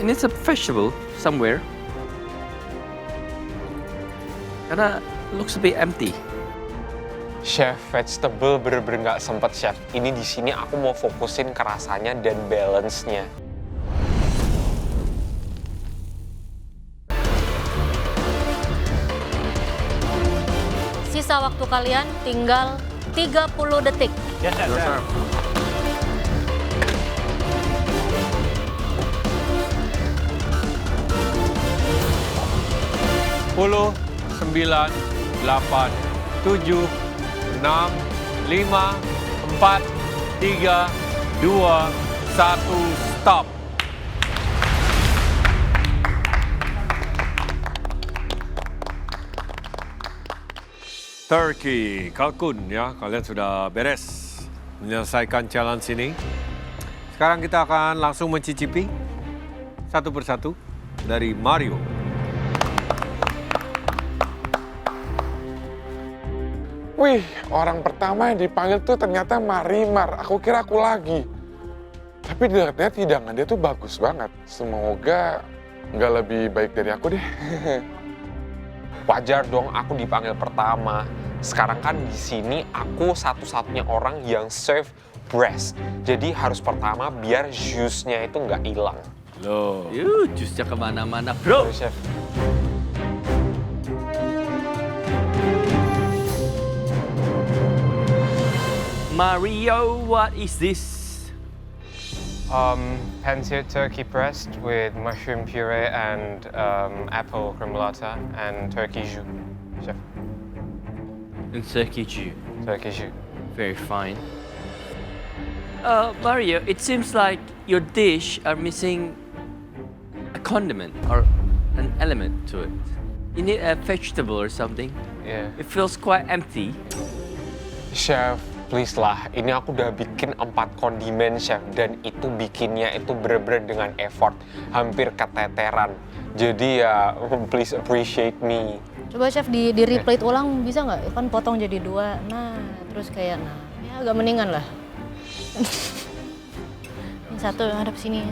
And it's a vegetable somewhere. Karena looks a bit empty. Chef, vegetable bener-bener nggak sempet, Chef. Ini di sini aku mau fokusin ke rasanya dan balance-nya. Sisa waktu kalian tinggal 30 detik. Yes, sir. 10, 9, 8, 7, 6, 5, 4, 3, 2, 1, stop. Turkey, kalkun ya, kalian sudah beres menyelesaikan challenge ini. Sekarang kita akan langsung mencicipi satu persatu dari Mario. Wih, orang pertama yang dipanggil tuh ternyata Marimar. Aku kira aku lagi. Tapi ternyata hidangan dia tuh bagus banget. Semoga nggak lebih baik dari aku deh. Wajar dong aku dipanggil pertama. Sekarang kan di sini aku satu-satunya orang yang serve breast. Jadi harus pertama biar juice-nya itu nggak hilang. Loh. Jusnya kemana-mana, bro. Chef. Mario, what is this? Pansir turkey breast with mushroom puree and apple cremolata and turkey jus, Chef. And turkey jus. Turkey jus. Very fine. Mario, it seems like your dish are missing a condiment or an element to it. You need a vegetable or something. Yeah. It feels quite empty. Chef, please lah. Ini aku udah bikin 4 kondimen, Chef. Dan itu bikinnya itu bener-bener dengan effort. Hampir keteteran. Jadi ya, please appreciate me. Coba Chef di replate ulang bisa nggak? Kan potong jadi 2. Nah, terus kayak ya agak mendingan lah. Yang satu hadap sini.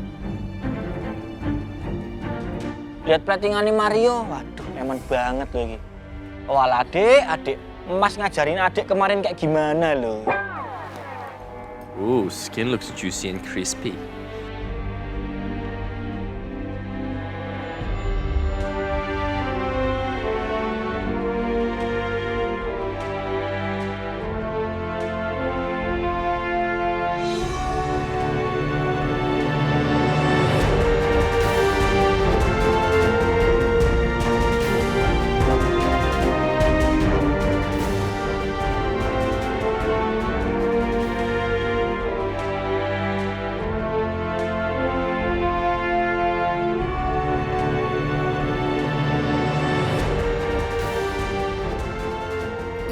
Lihat platingan Mario, waduh, eman banget loh ini. Walah adik, Mas ngajarin adik kemarin kayak gimana loh. Ooh, skin looks juicy and crispy.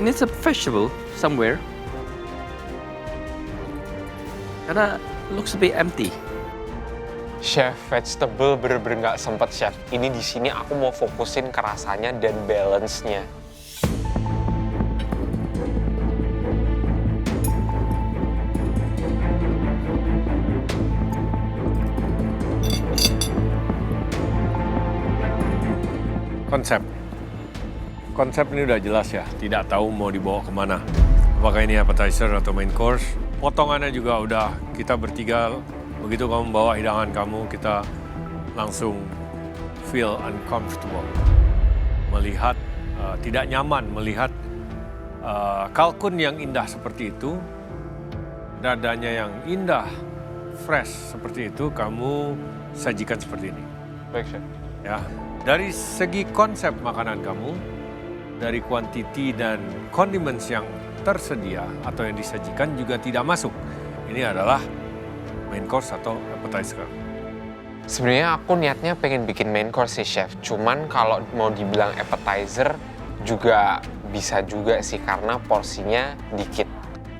And it's a vegetable somewhere. Karena looks a bit empty. Chef, vegetable bener-bener nggak sempet, Chef. Ini di sini aku mau fokusin ke rasanya dan balance-nya. Konsep ini udah jelas ya, tidak tahu mau dibawa kemana. Apakah ini appetizer atau main course. Potongannya juga udah kita bertiga, begitu kamu bawa hidangan kamu, kita langsung feel uncomfortable. Melihat, tidak nyaman melihat kalkun yang indah seperti itu, dadanya yang indah, fresh seperti itu, kamu sajikan seperti ini. Baik, Chef. Ya, dari segi konsep makanan kamu, dari kuantiti dan condiments yang tersedia atau yang disajikan juga tidak masuk. Ini adalah main course atau appetizer. Sebenarnya aku niatnya pengen bikin main course sih, Chef. Cuman kalau mau dibilang appetizer juga bisa juga sih karena porsinya dikit.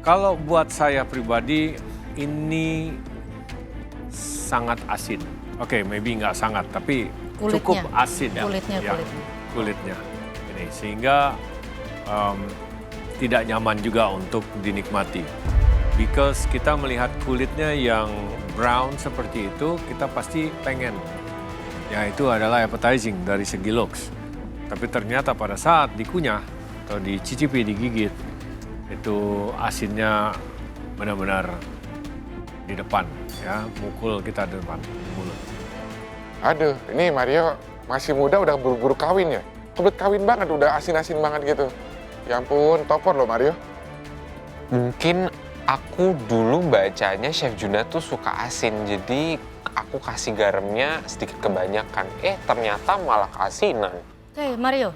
Kalau buat saya pribadi, ini sangat asin. Oke, maybe nggak sangat, tapi Kulitnya. cukup asin ya. Kulitnya. Ini sehingga tidak nyaman juga untuk dinikmati. Because kita melihat kulitnya yang brown seperti itu, kita pasti pengen ya itu adalah appetizing dari segi looks. Tapi ternyata pada saat dikunyah atau dicicipi, digigit, itu asinnya benar-benar di depan, ya, mukul kita di depan mulut. Aduh, ini Mario masih muda udah buru-buru kawin ya? Kebelet kawin banget, udah asin-asin banget gitu. Ya ampun, topor loh Mario. Mungkin aku dulu bacanya Chef Juna tuh suka asin, jadi aku kasih garamnya sedikit kebanyakan. Ternyata malah keasinan. Oke, Mario.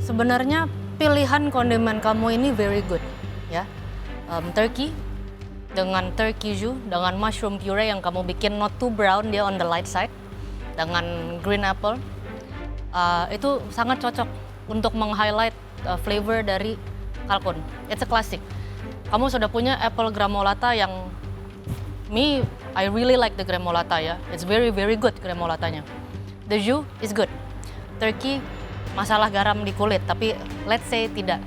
Sebenarnya pilihan kondimen kamu ini very good, ya. Turkey dengan turkey jus, dengan mushroom puree yang kamu bikin not too brown, dia on the light side, dengan green apple, itu sangat cocok untuk meng-highlight flavor dari kalkun. It's a classic. Kamu sudah punya apple gremolata yang I really like the gremolata ya. It's very very good gremolatanya. The jus is good. Turkey masalah garam di kulit, tapi let's say tidak.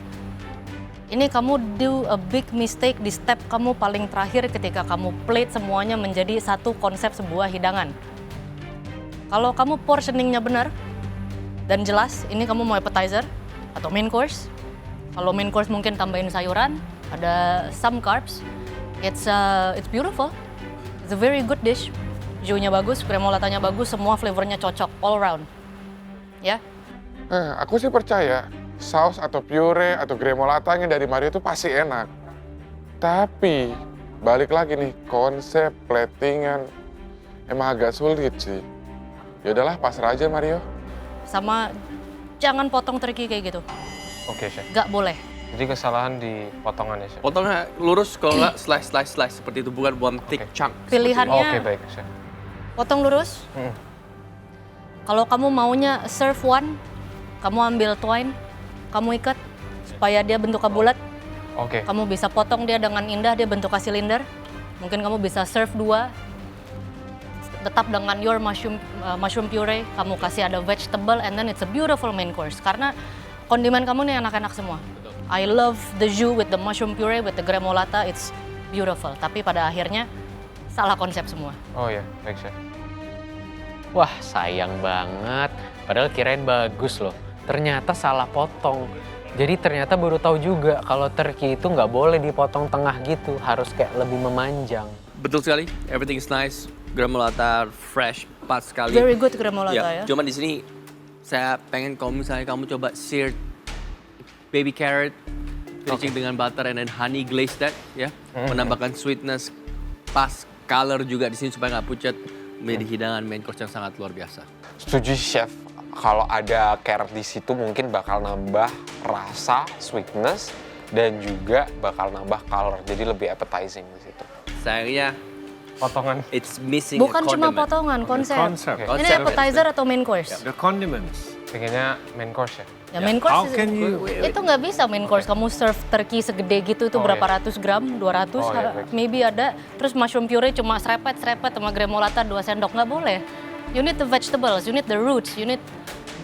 Ini kamu do a big mistake di step kamu paling terakhir ketika kamu plate semuanya menjadi satu konsep sebuah hidangan. Kalau kamu portioningnya benar dan jelas, ini kamu mau appetizer atau main course. Kalau main course mungkin tambahin sayuran, ada some carbs. It's beautiful. It's a very good dish. Jus-nya bagus, gremolatanya bagus, semua flavornya cocok all around. Ya. Aku sih percaya saus atau puree atau gremolatanya dari Mario itu pasti enak. Tapi balik lagi nih, konsep platingan emang agak sulit sih. Ya udahlah, pasrah aja Mario. Sama jangan potong turkey kayak gitu. Oke, Chef. Gak boleh. Jadi kesalahan di potongannya, Chef. Potongnya lurus, kalau nggak slice seperti itu, bukan one thick chunk. Pilihannya Oke, baik, Chef. potong lurus. Kalau kamu maunya serve one, kamu ambil twine, kamu ikat supaya dia bentuknya bulat. Oke. Kamu bisa potong dia dengan indah, dia bentuknya silinder. Mungkin kamu bisa serve dua, tetap dengan your mushroom puree, kamu kasih ada vegetable, and then it's a beautiful main course. Karena kondimen kamu nih enak-enak semua. I love the jus with the mushroom puree, with the gremolata, it's beautiful. Tapi pada akhirnya salah konsep semua. Oh iya, baik, Chef. Wah, sayang banget. Padahal kirain bagus loh. Ternyata salah potong. Jadi ternyata baru tahu juga kalau turkey itu nggak boleh dipotong tengah gitu. Harus kayak lebih memanjang. Betul sekali, everything is nice. Gremolata fresh, pas sekali. Very good gremolata ya. Cuma di sini saya pengen kalau misalnya kamu coba seared baby carrot, finishing dengan butter and then honey glaze that, ya, menambahkan sweetness, pas color juga di sini supaya nggak pucat, menjadi hidangan main course yang sangat luar biasa. Setuju, Chef. Kalau ada carrot di situ mungkin bakal nambah rasa, sweetness, dan juga bakal nambah color. Jadi lebih appetizing di situ. Sayangnya Potongan. it's missing Bukan a cuma condiment. potongan, konsep. Konsep. Okay. Ini appetizer atau main course? The condiments. Pengennya main course ya? Ya main course How can you... itu nggak bisa main course. Kamu serve turkey segede gitu itu Oh, berapa iya. ratus gram, 200 Oh, iya, baik. maybe ada. Terus mushroom puree cuma serepet sama gremolata 2 sendok, nggak boleh. You need the vegetables, you need the roots, you need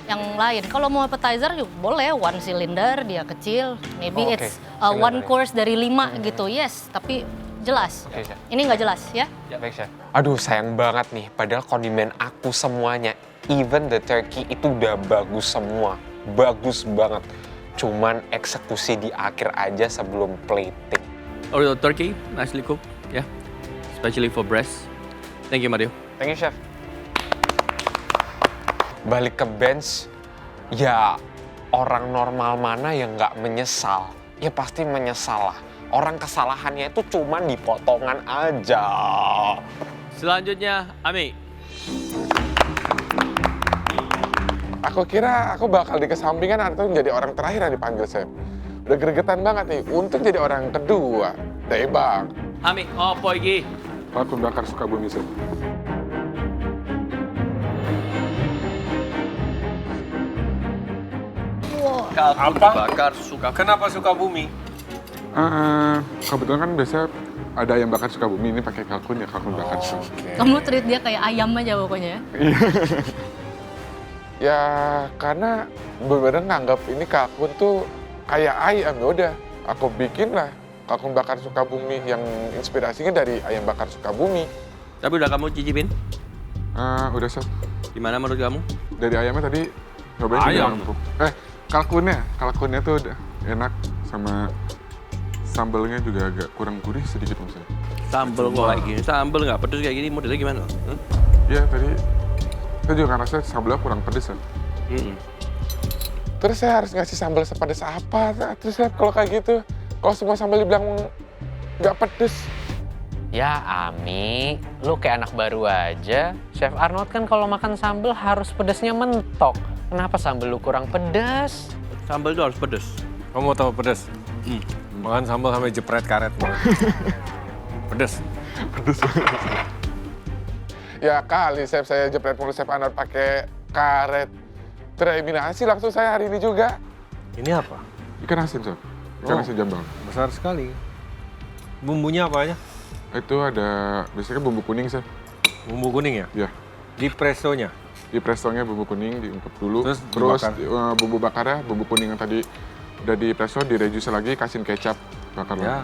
yang lain. Kalau mau appetizer juga boleh, one cylinder, dia kecil. Maybe Oh, oke. it's Cylinder one ya. course dari 5 gitu, yes. Tapi jelas. Oke, Chef. Ini nggak jelas ya. Baik, Chef. Aduh, sayang banget nih. Padahal kondimen aku semuanya, even the turkey itu udah bagus semua. Bagus banget. Cuman eksekusi di akhir aja sebelum plating. Oriental turkey, nicely cooked, yeah, especially for breast. Thank you, Mario. Thank you, Chef. Balik ke bench, ya orang normal mana yang nggak menyesal? Ya pasti menyesal lah. Orang kesalahannya itu cuman di potongan aja. Selanjutnya, Ami. Aku kira aku bakal dikesampingkan atau menjadi orang terakhir yang dipanggil, Chef. Udah gregetan banget nih, untung jadi orang kedua. Tebak. Ami, apa lagi? Kalkun bakar Sukabumi, Chef. Kalkun bakar suka. Kenapa suka bumi? Kebetulan kan biasa ada ayam bakar Sukabumi, ini pakai kalkun ya, kalkun bakar Sukabumi. Kamu treat dia kayak ayam aja pokoknya. Ya karena bener-bener nganggap ini kalkun tuh kayak ayam, ya udah aku bikin lah kalkun bakar Sukabumi yang inspirasinya dari ayam bakar Sukabumi. Tapi udah kamu cicipin? Udah, Chef. Gimana menurut kamu? Dari ayamnya tadi cobain juga Ayam. empuk. Kalkunnya tuh udah enak sama sambelnya juga agak kurang gurih sedikit menurut saya. Sambel kok kayak gini, sambel nggak pedes kayak gini modelnya gimana? Iya tadi saya juga ngerasa sambelnya kurang pedes ya. Terus saya harus ngasih sambal sepedes apa? Terus saya kalau kayak gitu, kalau semua sambal dibilang nggak pedes. Ya Ami, lu kayak anak baru aja. Chef Arnold kan kalau makan sambal harus pedesnya mentok. Kenapa sambal lu kurang pedas? Sambel itu harus pedes. Kamu mau tahu pedas? Makan sambal sampai jepret karet. Pedas. Ya kali chef saya jepret mulu chef Arnold pakai karet. Tereliminasi langsung saya hari ini juga. Ini apa? Ikan asin chef, ikan Oh. asin jambal. Besar sekali. Bumbunya apa aja? Itu ada biasanya bumbu kuning chef. Bumbu kuning ya? Ya. Di prestonya? Di prestonya bumbu kuning diungkep dulu. Terus dibakar. Bumbu bakarnya, bumbu kuning yang tadi udah di presto, direduce lagi, kasihin kecap, bakar Ya. lagi.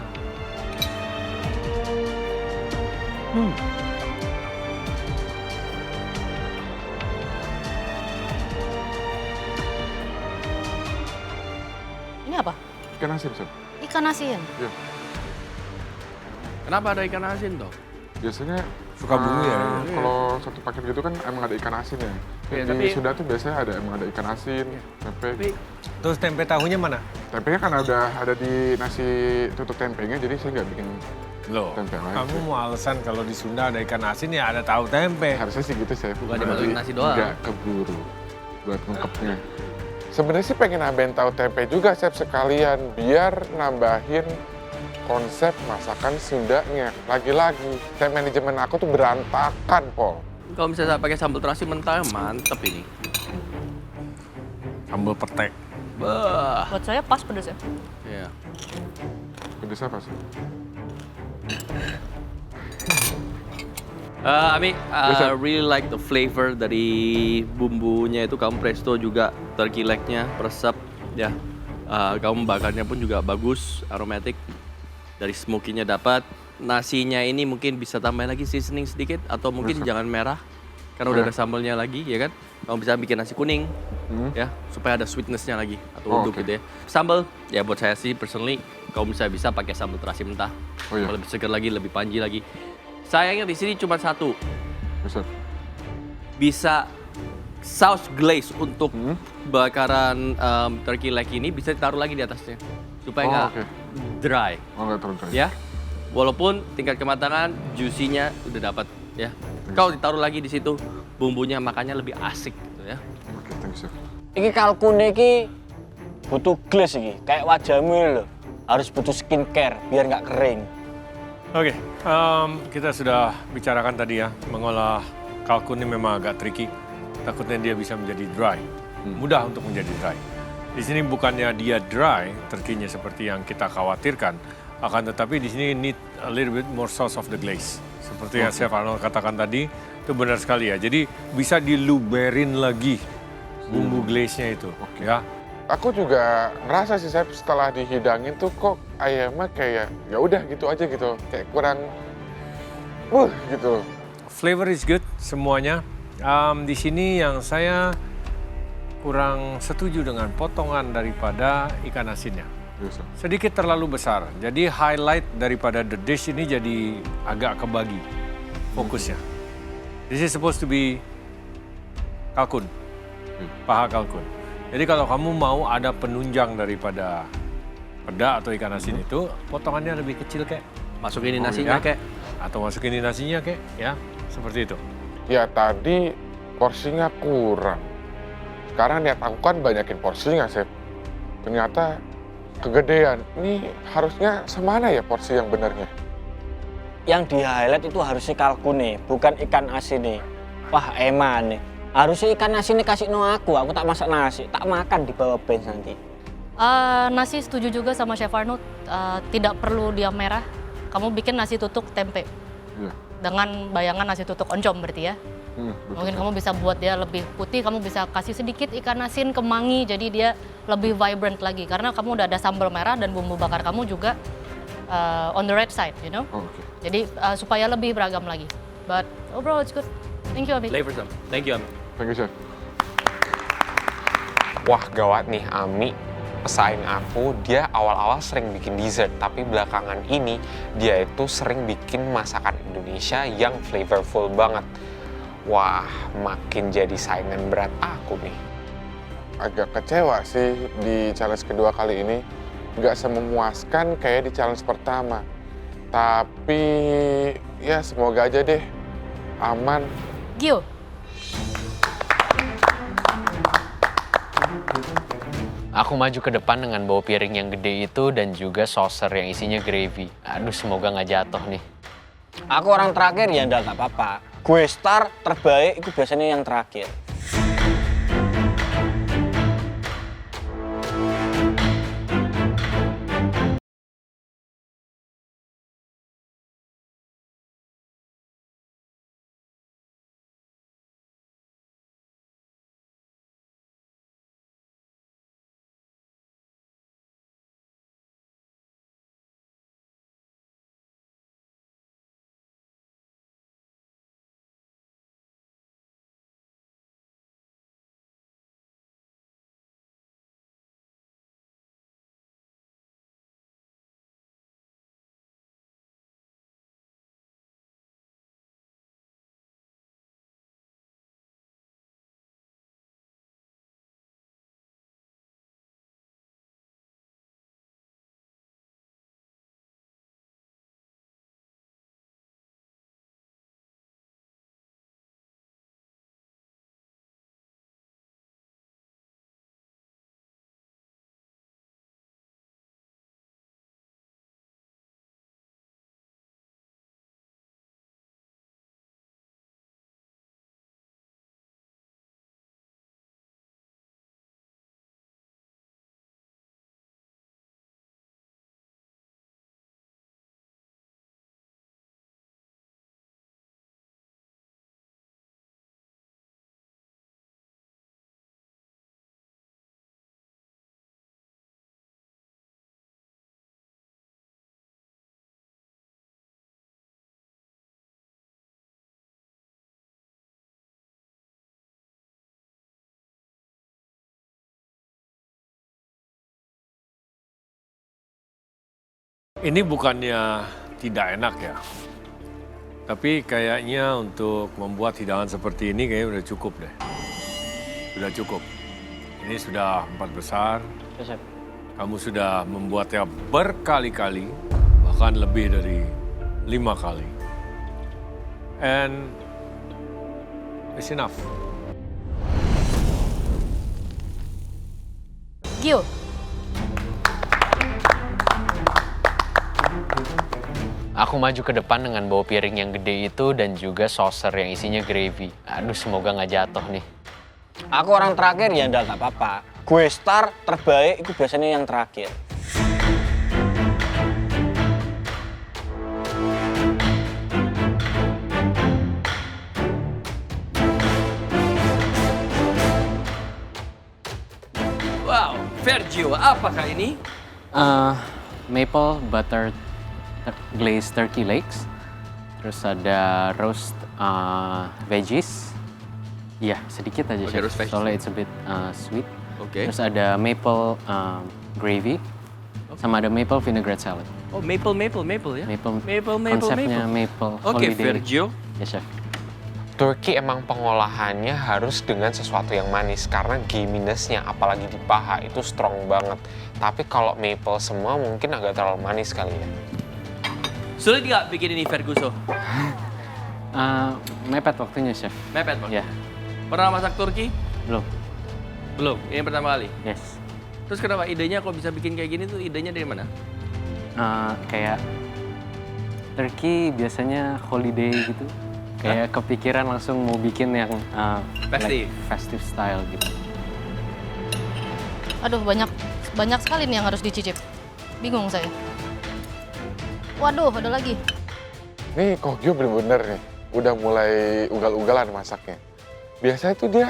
Ini apa? Ikan asin chef. Ikan asin. Kenapa ada ikan asin toh? Biasanya Suka bumbu ya? kalau satu paket gitu kan emang ada ikan asin ya. Iya, Di tapi- Sunda tuh biasanya emang ada ikan asin, tempe. Terus tempe tahunya mana? Tempenya kan udah ada di nasi tutup tempenya, jadi saya nggak bikin. Loh, Tempe lain. kamu mau alasan kalau di Sunda ada ikan asin ya ada tahu tempe. Harusnya sih gitu saya. Bukan dimasukin nasi doang. Nggak keburu buat ngungkepnya. Sebenarnya sih pengen nambahin tahu tempe juga chef sekalian biar nambahin konsep masakan Sundanya. Lagi-lagi, time manajemen aku tuh berantakan, Pol. Kalau misalnya pakai sambal terasi mentah, mantep ini. Sambal petek. Bah. Buat saya pas pedas ya. Ya. Pedes apa sih? Ami, Yes, sir. I really like the flavor dari bumbunya itu. Kamu presto juga, turkey leg-nya meresap, ya. Kamu bakarnya pun juga bagus, aromatic. Dari smoky-nya dapat. Nasinya ini mungkin bisa tambahin lagi seasoning sedikit atau mungkin Bisa. jangan merah karena udah Iya. ada sambalnya lagi, ya kan? Kamu bisa bikin nasi kuning, ya, supaya ada sweetness-nya lagi atau Oh, uduk oke. gitu ya. Sambal, ya buat saya sih personally, kamu bisa pakai sambal terasi mentah. Oh, iya. Lebih segar lagi, lebih panji lagi. Sayangnya di sini cuma satu, Bisa. bisa sauce glaze untuk bakaran turkey leg ini bisa ditaruh lagi di atasnya supaya Oh, nggak oke. dry, Oh, nggak terlalu dry. ya. Walaupun tingkat kematangan juicy-nya udah dapat, ya. Kalau ditaruh lagi di situ, bumbunya makannya lebih asik gitu ya. Oke, thank you, chef. Iki kalkune iki butuh glaze iki, kayak wajahmu ini loh. Harus butuh skincare biar nggak kering. Oke, kita sudah bicarakan tadi ya, mengolah kalkun ini memang agak tricky. Takutnya dia bisa menjadi dry, mudah untuk menjadi dry. Di sini bukannya dia dry, terkinya seperti yang kita khawatirkan, akan tetapi di sini need a little bit more sauce of the glaze. Seperti yang Chef Arnold katakan tadi, itu benar sekali ya. Jadi bisa diluberin lagi bumbu glaze-nya itu, ya. Aku juga ngerasa sih chef setelah dihidangin tuh kok ayamnya kayak ya udah gitu aja gitu, kayak kurang gitu. Flavor is good semuanya. Di sini yang saya kurang setuju dengan potongan daripada ikan asinnya. Bisa. Sedikit terlalu besar. Jadi highlight daripada the dish ini jadi agak kebagi fokusnya. This is supposed to be kalkun, paha kalkun. Jadi kalau kamu mau ada penunjang daripada peda atau ikan asin itu, potongannya lebih kecil kayak. Masukin ini nasinya ya. kayak. Atau masukin di nasinya kayak, ya seperti itu. Ya tadi porsinya kurang. Sekarang niat aku kan banyakin porsinya, chef. Ternyata kegedean. Ini harusnya semana ya porsi yang benarnya? Yang di highlight itu harusnya kalkune, bukan ikan asin nih. Wah eman nih. Harusnya ikan asin nih kasih no aku tak masak nasi, tak makan di bawah bench nanti. Nasi setuju juga sama Chef Arnold, tidak perlu dia merah. Kamu bikin nasi tutuk tempe Iya. dengan bayangan nasi tutuk oncom berarti ya. Betul. Mungkin kamu bisa buat dia lebih putih, kamu bisa kasih sedikit ikan asin kemangi jadi dia lebih vibrant lagi karena kamu udah ada sambal merah dan bumbu bakar kamu juga on the right side, you know. Oh, oke. Jadi supaya lebih beragam lagi. But overall it's good. Thank you, Abi. Flavor some. Thank you, Ami. Thank you, Chef. Wah gawat nih, Ami pesaing aku, dia awal-awal sering bikin dessert, tapi belakangan ini dia itu sering bikin masakan Indonesia yang flavorful banget. Wah, makin jadi saingan berat aku nih. Agak kecewa sih di challenge kedua kali ini. Nggak sememuaskan kayak di challenge pertama. Tapi ya semoga aja deh aman. Gio, Aku maju ke depan dengan bawa piring yang gede itu dan juga saucer yang isinya gravy. Aduh, semoga nggak jatuh nih. Aku orang terakhir ya nggak apa-apa. Gue star terbaik itu biasanya yang terakhir. Ini bukannya tidak enak ya. Tapi kayaknya untuk membuat hidangan seperti ini kayaknya udah cukup deh. Sudah cukup. Ini sudah 4 besar. Ya, Chef. Kamu sudah membuatnya berkali-kali, bahkan lebih dari 5 kali. And it's enough. Gio, Aku maju ke depan dengan bawa piring yang gede itu dan juga saucer yang isinya gravy. Aduh, semoga nggak jatuh nih. Aku orang terakhir ya nggak apa-apa. Gue star terbaik itu biasanya yang terakhir. Wow, Vergio, apakah ini? Maple butter glazed turkey legs. Terus ada roast veggies. Iya, sedikit aja, Oke, Chef. roast veggies. Soalnya it's a bit sweet. Oke. Terus ada maple gravy. Sama ada maple vinaigrette salad. Oh, maple ya? Maple konsepnya maple Oke, holiday. Vergio. Ya, Chef. Turki emang pengolahannya harus dengan sesuatu yang manis karena gaminess-nya apalagi di paha itu strong banget. Tapi kalau maple semua mungkin agak terlalu manis kali ya. Sulit nggak bikin ini, Ferguso? Mepet waktunya, Chef. Mepet, Bang? Ya, Pernah masak Turki? belum. Belum, ini pertama kali. Yes. Terus kenapa idenya kalau bisa bikin kayak gini tuh idenya dari mana? Kayak Turkey biasanya holiday gitu. Kayak kepikiran langsung mau bikin yang Festive. festive style gitu. aduh banyak sekali nih yang harus dicicip. Bingung saya. Waduh, ada lagi. Nih Kogyo bener-bener nih, udah mulai ugal-ugalan masaknya. Biasanya tuh dia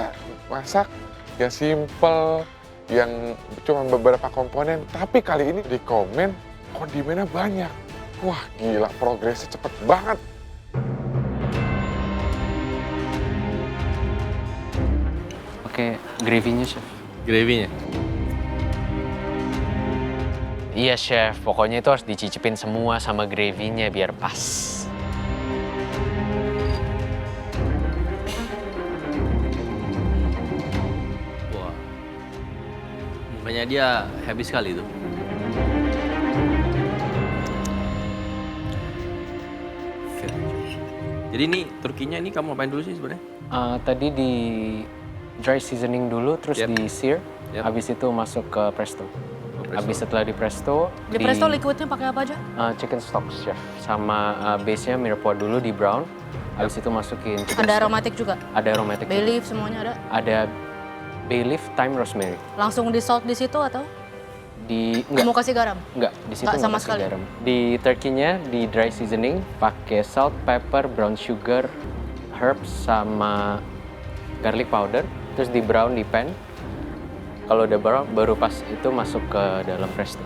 masak yang simple, yang cuma beberapa komponen. Tapi kali ini di komen kondimennya banyak. Wah gila, progresnya cepet banget. pakai gravy-nya, Chef. Gravy-nya. Iya, Chef. Pokoknya itu harus dicicipin semua sama gravy-nya biar pas. Wah. Mukanya dia happy sekali tuh. Jadi ini Turkinya ini kamu ngapain dulu sih sebenarnya? Tadi di dry seasoning dulu, terus Yep. di sear, Yep. habis itu masuk ke presto. presto. Habis setelah di presto, Di presto liquidnya pakai apa aja? chicken stock, Chef. Sama base-nya mirepoix dulu di brown, habis itu masukin chicken Ada stock. aromatik juga? Ada aromatic. Bay leaf semuanya ada? Ada bay leaf, thyme, rosemary. Langsung di salt di situ atau? Enggak, Mau kasih garam? enggak, di situ Nggak nggak sama kasih sekali? garam. Di turkey-nya di dry seasoning pakai salt, pepper, brown sugar, herbs sama garlic powder, terus di brown di pan. Kalau udah brown baru pas itu masuk ke dalam presto.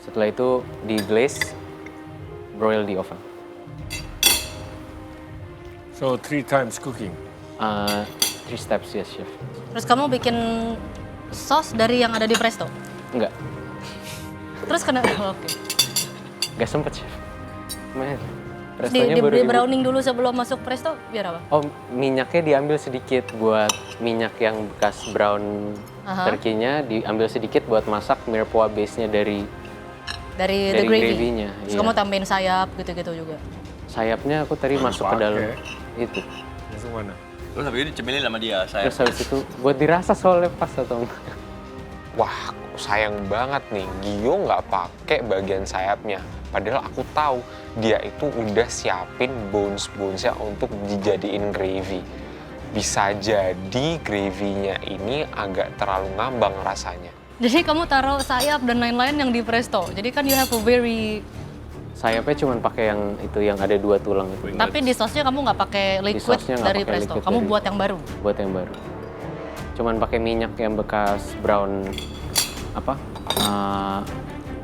Setelah itu di glaze, broil di oven. So 3 times cooking. 3 steps, yes, Chef. Terus kamu bikin sos dari yang ada di presto? Enggak, Terus kena, oke. enggak sempet, Chef. Man, Di, prestonya di, baru di ibu- browning dulu sebelum masuk presto biar apa? Oh, minyaknya diambil sedikit buat minyak yang bekas brown Aha. turkey-nya diambil sedikit buat masak mirepoix base-nya dari Dari the dari gravy? gravy-nya, Terus iya. kamu tambahin sayap gitu-gitu juga? sayapnya aku tadi masuk ke dalam itu. Masuk mana? Terus habis itu dicemilin sama dia, saya. Terus habis itu buat dirasa soalnya pas atau enggak. Wah, sayang banget nih, Gio nggak pakai bagian sayapnya. Padahal aku tahu dia itu udah siapin bones-bonesnya untuk dijadiin gravy. Bisa jadi gravy-nya ini agak terlalu ngambang rasanya. Jadi kamu taruh sayap dan lain-lain yang di presto. Jadi kan you have a very... Sayapnya cuma pakai yang itu yang ada 2 tulang itu. Tapi di sosnya kamu nggak pakai liquid sosnya nggak dari pakai presto. liquid Kamu dari- buat yang baru. Buat yang baru. Cuman pakai minyak yang bekas brown apa?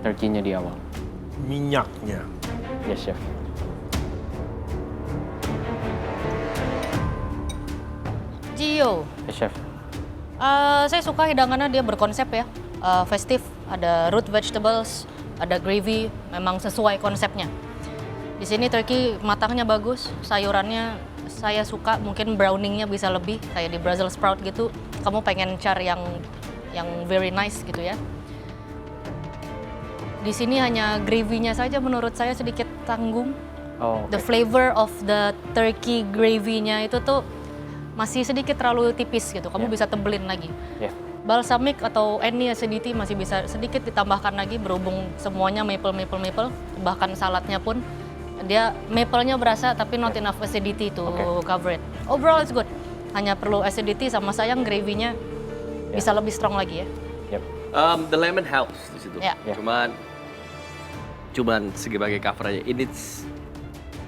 Turkey-nya di awal. Minyaknya. Yes, Chef. Gio, Yes, Chef. saya suka hidangannya dia berkonsep ya. Festif, ada root vegetables, ada gravy, memang sesuai konsepnya. Di sini turkey matangnya bagus, sayurannya saya suka, mungkin browningnya bisa lebih kayak di Brussels sprout gitu. Kamu pengen cari yang very nice gitu ya. Di sini hanya gravy-nya saja menurut saya sedikit tanggung. Oh, The oke. flavor of the turkey gravy-nya itu tuh masih sedikit terlalu tipis gitu. Kamu Ya. bisa tebelin lagi. Ya. Balsamic atau any acidity masih bisa sedikit ditambahkan lagi berhubung semuanya maple. Bahkan saladnya pun dia maple-nya berasa tapi not enough acidity to Oke. cover it. Overall it's good. Hanya perlu acidity sama sayang gravy-nya bisa lebih strong lagi ya. Yep. The lemon helps di situ. Ya. Ya. Cuman sebagai cover aja. Ini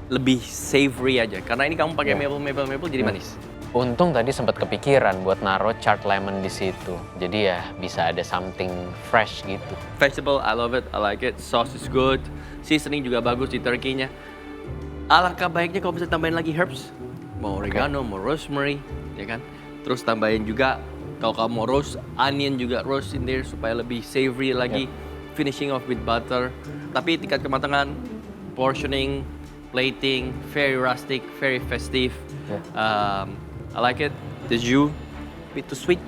lebih savory aja. Karena ini kamu pakai Ya. maple jadi manis. Untung tadi sempat kepikiran buat naruh charred lemon di situ. Jadi ya bisa ada something fresh gitu. Vegetable, I love it, I like it. Sauce is good. Seasoning juga bagus di turkey-nya. Alangkah baiknya kalau bisa tambahin lagi herbs. Mau oregano, mau rosemary, ya kan? Terus tambahin juga kalau kamu mau roast, onion juga roast in there supaya lebih savory lagi. Finishing off with butter. Tapi tingkat kematangan, portioning, plating, very rustic, very festive. I like it. The jus, bit too sweet.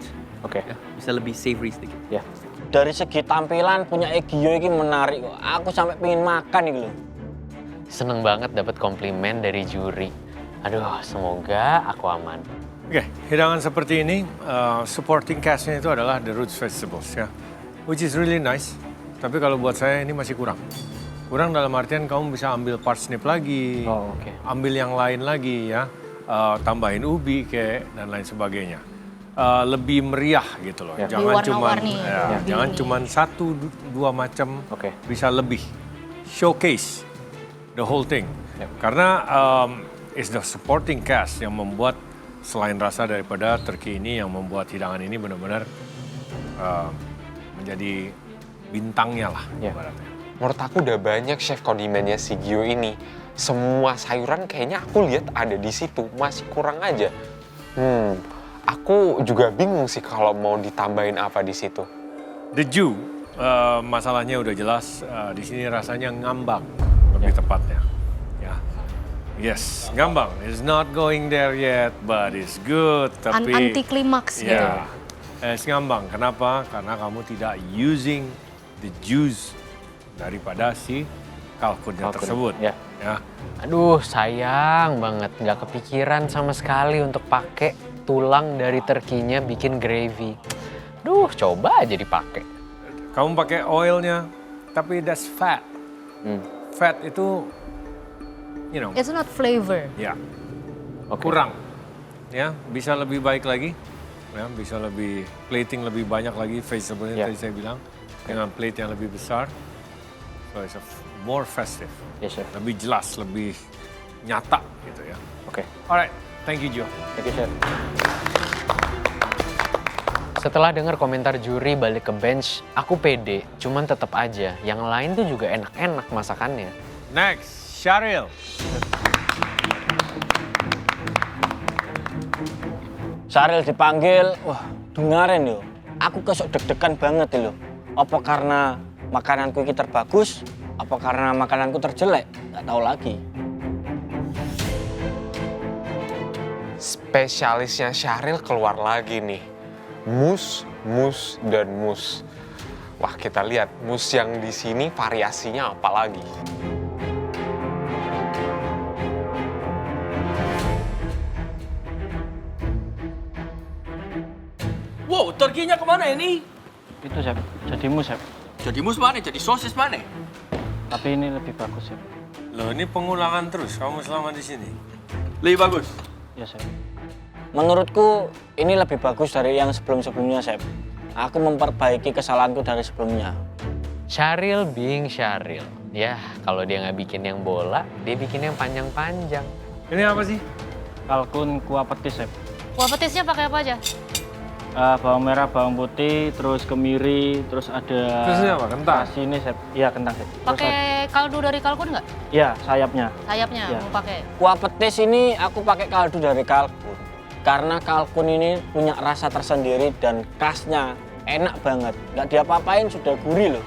Oke. Ya, bisa lebih savory sedikit. Ya. Dari segi tampilan punya Gio ini menarik kok. Aku sampai pengen makan nih loh. Seneng banget dapat komplimen dari juri. Aduh, semoga aku aman. Oke, hidangan seperti ini, supporting cast-nya itu adalah the roots vegetables ya. Which is really nice. Tapi kalau buat saya ini masih kurang. Kurang dalam artian kamu bisa ambil parsnip lagi, Oh, oke. ambil yang lain lagi ya. Tambahin ubi kayak dan lain sebagainya. Lebih meriah gitu loh. Ya. Jangan Lebih cuman warna-warni. ya, jangan cuman 1-2 macam. Oke. Bisa lebih showcase the whole thing. Yep. Karena it's the supporting cast yang membuat selain rasa daripada turkey ini yang membuat hidangan ini benar-benar menjadi bintangnya lah Ya. ibaratnya. Menurut aku udah banyak chef kondimennya si Gio ini. Semua sayuran kayaknya aku lihat ada di situ, masih kurang aja. aku juga bingung sih kalau mau ditambahin apa di situ. The Jew, masalahnya udah jelas. Di sini rasanya ngambang, lebih tepatnya. Ya, yes, ngambang. It's not going there yet, but it's good. Tapi Anti klimaks gitu. ya, it's ngambang. Kenapa? Karena kamu tidak using the juice daripada si kalkunnya Kalkun, tersebut. ya. Ya. Aduh, sayang banget. Nggak kepikiran sama sekali untuk pakai tulang dari turkey-nya bikin gravy. Duh, coba aja dipakai. Kamu pakai oilnya, tapi that's fat. Fat itu, you know, It's not flavor. ya Oke. kurang. Ya, bisa lebih baik lagi. Ya, bisa lebih plating lebih banyak lagi vegetable-nya Ya. tadi saya bilang dengan plate yang lebih besar. So it's more festive. Yes, chef. Lebih jelas, lebih nyata gitu ya. Oke. Alright, thank you Joe. Thank you, chef. Setelah dengar komentar juri balik ke bench, aku pede, cuman tetap aja yang lain tuh juga enak-enak masakannya. Next, Sharil. Saril dipanggil, wah dungaren yo. Aku kesok deg-degan banget lho. Apa karena makananku ini terbagus? Apa karena makananku terjelek? Gak tahu lagi. Spesialisnya Syahril keluar lagi nih. Mus, mus, dan mus. Wah, kita lihat mus yang di sini variasinya apa lagi. Wow, turkinya kemana ini? Itu Chef, jadi mus Chef. Jadi mus mana? Jadi sosis mana? Tapi ini lebih bagus Chef. Loh, ini pengulangan terus kamu selama di sini. Lebih bagus. Ya Chef. Menurutku ini lebih bagus dari yang sebelum-sebelumnya Chef. Aku memperbaiki kesalahanku dari sebelumnya. Syahril being Syahril. Ya, kalau dia nggak bikin yang bola, dia bikin yang panjang-panjang. Ini apa sih? Kalkun kuah petis Chef. Kuah petisnya pakai apa aja? Bawang merah, bawang putih, terus kemiri, terus ada... Terus ini apa? Kentang? Ini Chef. Iya kentang Chef. Terus Pakai kaldu dari kalkun nggak? Iya sayapnya. Sayapnya Iya. mau pakai. Kuah petis ini aku pakai kaldu dari kalkun. Karena kalkun ini punya rasa tersendiri dan khasnya enak banget. Nggak diapa-apain sudah gurih loh.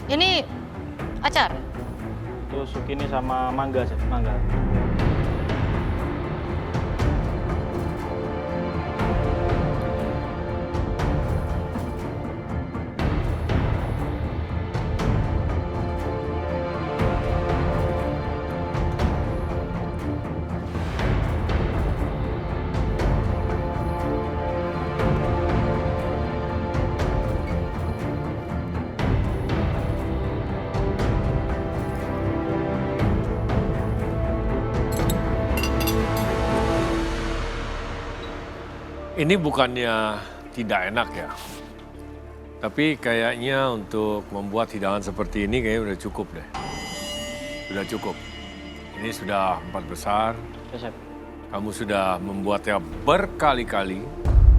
Ini acar. Itu sukini sama mangga Chef. Mangga. Ini bukannya tidak enak ya. Tapi kayaknya untuk membuat hidangan seperti ini kayaknya udah cukup deh. Sudah cukup. Ini sudah 4 besar. Ya Chef. Kamu sudah membuatnya berkali-kali,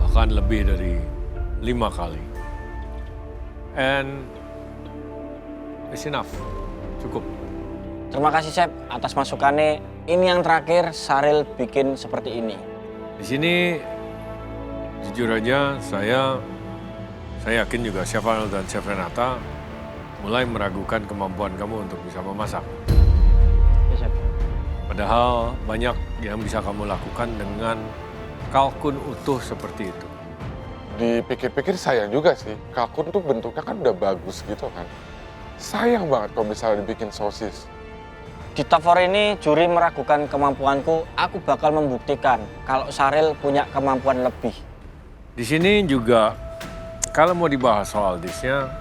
bahkan lebih dari 5 kali. And it's enough. Cukup. Terima kasih Chef atas masukannya. Ini yang terakhir Syahril bikin seperti ini. Di sini jujur aja saya yakin juga Chef Arnold dan Chef Renata mulai meragukan kemampuan kamu untuk bisa memasak. Ya Chef. Padahal banyak yang bisa kamu lakukan dengan kalkun utuh seperti itu. Dipikir-pikir sayang juga sih. Kalkun tuh bentuknya kan udah bagus gitu kan. Sayang banget kalau misalnya dibikin sosis. Di top 4 ini juri meragukan kemampuanku. Aku bakal membuktikan kalau Syahril punya kemampuan lebih. Di sini juga kalau mau dibahas soal dishnya,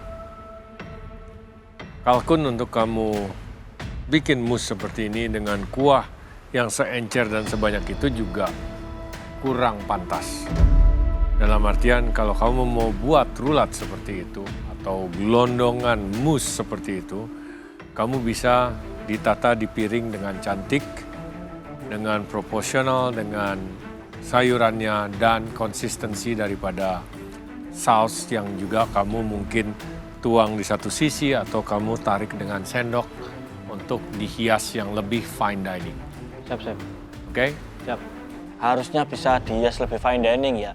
kalkun untuk kamu bikin mus seperti ini dengan kuah yang seencer dan sebanyak itu juga kurang pantas. Dalam artian kalau kamu mau buat rulat seperti itu atau gelondongan mousse seperti itu, kamu bisa ditata di piring dengan cantik, dengan proporsional, dengan sayurannya dan konsistensi daripada saus yang juga kamu mungkin tuang di satu sisi atau kamu tarik dengan sendok untuk dihias yang lebih fine dining. Siap, siap. Oke? Siap. Harusnya bisa dihias lebih fine dining ya.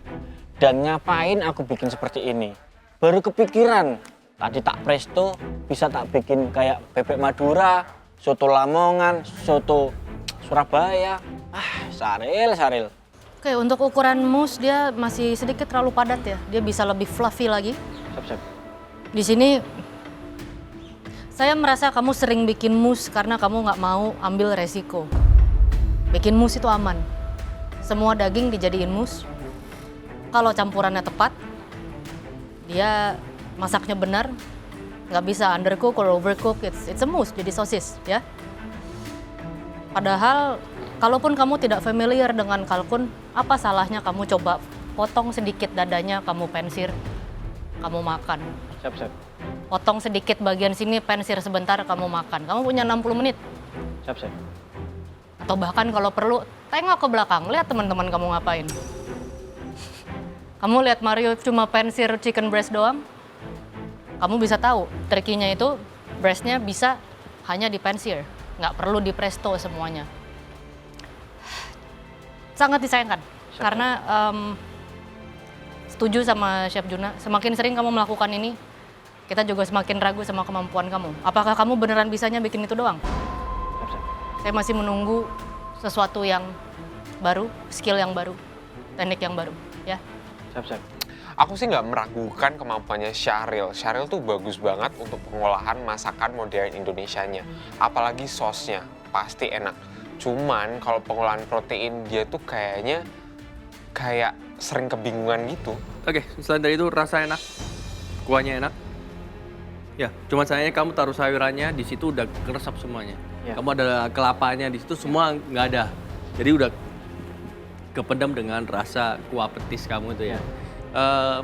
Dan ngapain aku bikin seperti ini? Baru kepikiran. Tadi tak presto, bisa tak bikin kayak bebek Madura, soto Lamongan, soto Surabaya. Saril. Oke, untuk ukuran mousse dia masih sedikit terlalu padat ya. Dia bisa lebih fluffy lagi. Siap. Di sini saya merasa kamu sering bikin mousse karena kamu nggak mau ambil resiko. Bikin mousse itu aman. Semua daging dijadiin mousse. Kalau campurannya tepat, dia masaknya benar, nggak bisa undercook or overcook. It's a mousse, jadi sosis ya. Padahal kalaupun kamu tidak familiar dengan kalkun, apa salahnya kamu coba potong sedikit dadanya, kamu pensir, kamu makan. Siap. Potong sedikit bagian sini, pensir sebentar, kamu makan. Kamu punya 60 menit. Siap. Atau bahkan kalau perlu, tengok ke belakang, lihat teman-teman kamu ngapain. Kamu lihat Mario cuma pensir chicken breast doang, kamu bisa tahu trikinya itu breastnya bisa hanya dipensir, nggak perlu di presto semuanya. Sangat disayangkan, karena setuju sama Chef Juna, semakin sering kamu melakukan ini, kita juga semakin ragu sama kemampuan kamu. Apakah kamu beneran bisanya bikin itu doang? Saya masih menunggu sesuatu yang baru, skill yang baru, teknik yang baru, ya. Siap. Aku sih nggak meragukan kemampuannya Syahril. Syahril tuh bagus banget untuk pengolahan masakan modern Indonesianya. Apalagi sosnya, pasti enak. Cuman kalau pengolahan protein dia tuh kayak sering kebingungan gitu. Oke, selain dari itu rasa enak, kuahnya enak. Ya, cuma sayangnya kamu taruh sayurannya di situ udah keresap semuanya. Ya. Kamu ada kelapanya di situ semua nggak ada. Jadi udah kependam dengan rasa kuah petis kamu itu ya.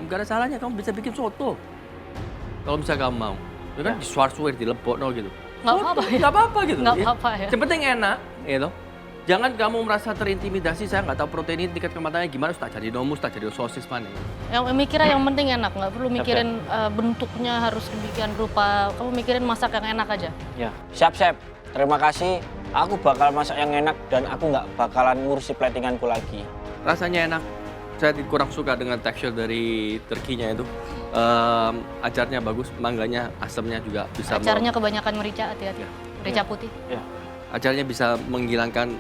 Gak ada salahnya kamu bisa bikin soto. Kalau misalnya kamu mau. Itu kan disuar-suar, dilebokno gitu. Nggak apa-apa ya. Nggak apa-apa gitu. Nggak apa-apa ya. Yang penting enak, gitu. Jangan kamu merasa terintimidasi, saya nggak tahu protein ini tingkat kematangannya gimana, tak jadi nomus, tak jadi sosis mana. Yang mikirnya yang penting enak, nggak perlu mikirin bentuknya harus demikian rupa. Kamu mikirin masak yang enak aja. Ya. Siap. Terima kasih. Aku bakal masak yang enak dan aku nggak bakalan ngurusi platinganku lagi. Rasanya enak. Saya kurang suka dengan tekstur dari turkinya itu. Acarnya bagus, mangganya, asamnya juga bisa. Acarnya kebanyakan merica, hati-hati. Merica putih. Ya. Acarnya bisa menghilangkan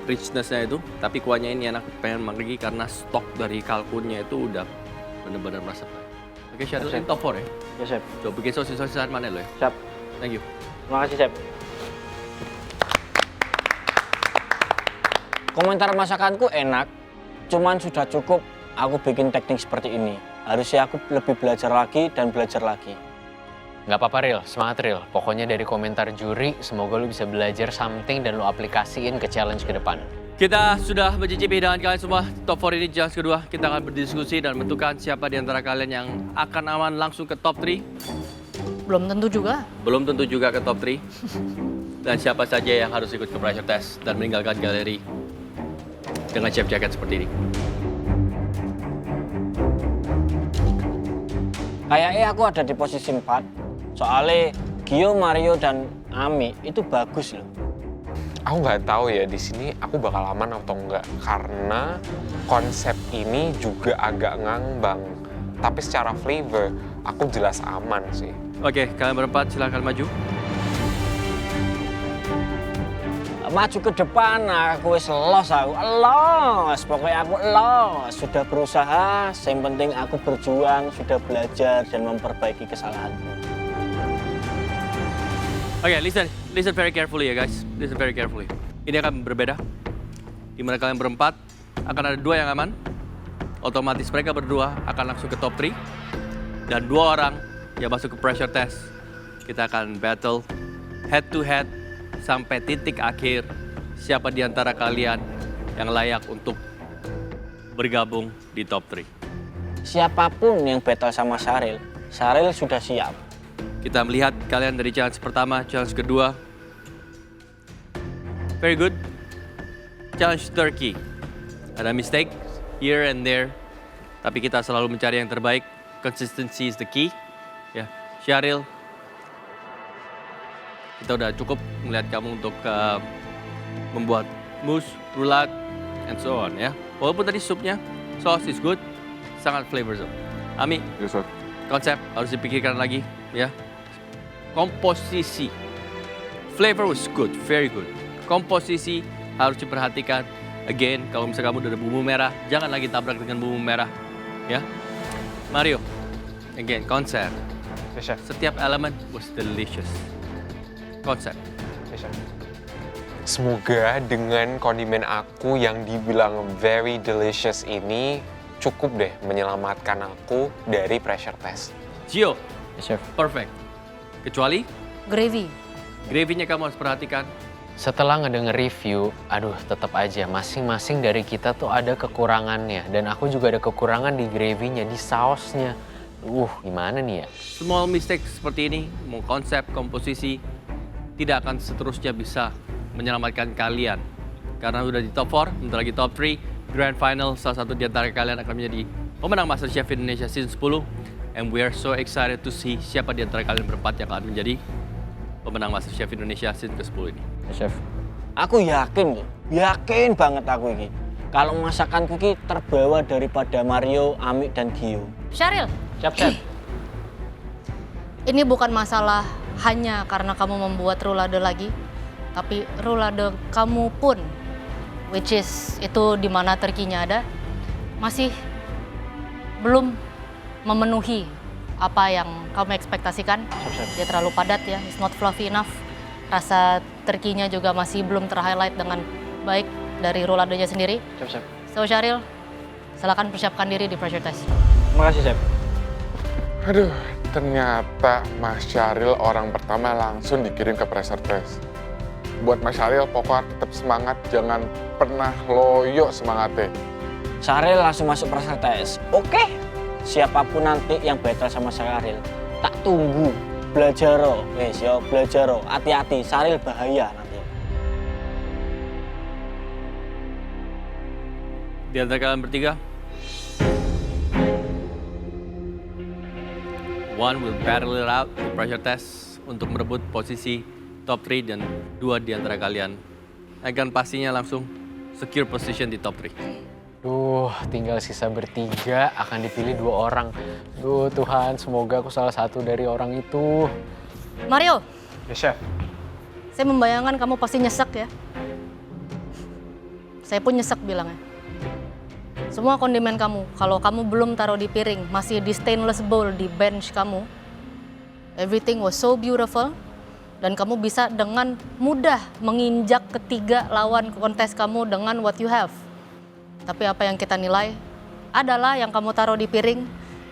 richness-nya itu, tapi kuahnya ini enak. Pengen lagi karena stok dari kalkunnya itu udah benar-benar merasa baik. Oke, Syahril, ini top 4 ya? Ya, Chef. Coba bikin sosis-sosisan mana lo ya? Siap. Thank you. Terima kasih, Chef. Komentar masakanku enak, cuman sudah cukup aku bikin teknik seperti ini. Harusnya aku lebih belajar lagi dan belajar lagi. Nggak apa-apa Ril, semangat Ril. Pokoknya dari komentar juri, semoga lu bisa belajar something dan lu aplikasiin ke challenge ke depan. Kita sudah mencicipi hidangan kalian semua. Top 4 ini challenge kedua. Kita akan berdiskusi dan menentukan siapa di antara kalian yang akan aman langsung ke top 3. Belum tentu juga. Belum tentu juga ke top 3. Dan siapa saja yang harus ikut ke pressure test dan meninggalkan galeri dengan chef jacket seperti ini. Kayaknya aku ada di posisi 4. Soalnya Gio, Mario, dan Ami itu bagus loh. Aku nggak tahu ya di sini aku bakal aman atau enggak karena konsep ini juga agak ngambang. Tapi secara flavor aku jelas aman sih. Oke, kalian berempat silakan maju. Maju ke depan, aku wis los. Pokoknya aku los. Sudah berusaha, yang penting aku berjuang, sudah belajar dan memperbaiki kesalahanku. Oke, listen very carefully ya guys. Listen very carefully. Ini akan berbeda. Di mana kalian berempat akan ada 2 yang aman. Otomatis mereka berdua akan langsung ke top 3. Dan 2 orang yang masuk ke pressure test. Kita akan battle head to head sampai titik akhir siapa di antara kalian yang layak untuk bergabung di top 3. siapapun yang battle sama Syahril, Syahril sudah siap. Kita melihat kalian dari challenge pertama, challenge kedua. Very good. Challenge Turkey. Ada mistake here and there. Tapi kita selalu mencari yang terbaik. Consistency is the key. Ya, Syahril. Kita udah cukup melihat kamu untuk membuat mousse, roulade, and so on ya. Walaupun tadi supnya, sauce is good, sangat flavoursome. Ami, Yes, sir. konsep harus dipikirkan lagi ya. Komposisi, flavor was good, very good. Komposisi harus diperhatikan. Again, kalau misalnya kamu udah ada bumbu merah, jangan lagi tabrak dengan bumbu merah ya. Mario, again konsep. Yes, chef. Setiap elemen was delicious. Konsep. Yes, chef. Semoga dengan kondimen aku yang dibilang very delicious ini cukup deh menyelamatkan aku dari pressure test. Gio, Chef. perfect. Kecuali Gravy. gravy-nya kamu harus perhatikan. Setelah ngedenger review, aduh tetap aja masing-masing dari kita tuh ada kekurangannya. Dan aku juga ada kekurangan di gravy-nya, di sausnya. Gimana nih ya? Small mistake seperti ini, mau konsep, komposisi, tidak akan seterusnya bisa menyelamatkan kalian. Karena udah di top 4, bentar lagi top 3, grand final, salah satu di antara kalian akan menjadi pemenang MasterChef Indonesia Season 10. And we are so excited to see siapa di antara kalian berempat yang akan menjadi pemenang MasterChef Indonesia Season ke-10 ini. Chef. Aku yakin loh, yakin banget aku ini. Kalau masakanku ini terbawa daripada Mario, Ami, dan Gio. Syahril, Chef. ini bukan masalah hanya karena kamu membuat roulade lagi, tapi roulade kamu pun, which is itu di mana turkinya ada, masih belum memenuhi apa yang kamu ekspektasikan. Dia terlalu padat ya, it's not fluffy enough. Rasa turkinya juga masih belum ter-highlight dengan baik dari rouladenya sendiri. Chef. So Syahril, silakan persiapkan diri di pressure test. Terima kasih, Chef. Aduh, ternyata Mas Syahril orang pertama langsung dikirim ke pressure test. Buat Mas Syahril, pokoknya tetap semangat, jangan pernah loyo semangatnya. Syahril langsung masuk pressure test. Oke, siapapun nanti yang battle sama Syahril, tak tunggu. Belajar, belajar. Hati-hati, Syahril bahaya nanti. Di antara kalian bertiga, one will battle it out di pressure test untuk merebut posisi top 3 dan 2 di antara kalian akan pastinya langsung secure position di top 3. Tinggal sisa bertiga, akan dipilih 2 orang. Tuhan, semoga aku salah satu dari orang itu. Mario, Yes, chef. saya membayangkan kamu pasti nyesek ya. Saya pun nyesek bilangnya. Semua kondimen kamu, kalau kamu belum taruh di piring, masih di stainless bowl di bench kamu, everything was so beautiful, dan kamu bisa dengan mudah menginjak ketiga lawan kontes kamu dengan what you have. Tapi apa yang kita nilai adalah yang kamu taruh di piring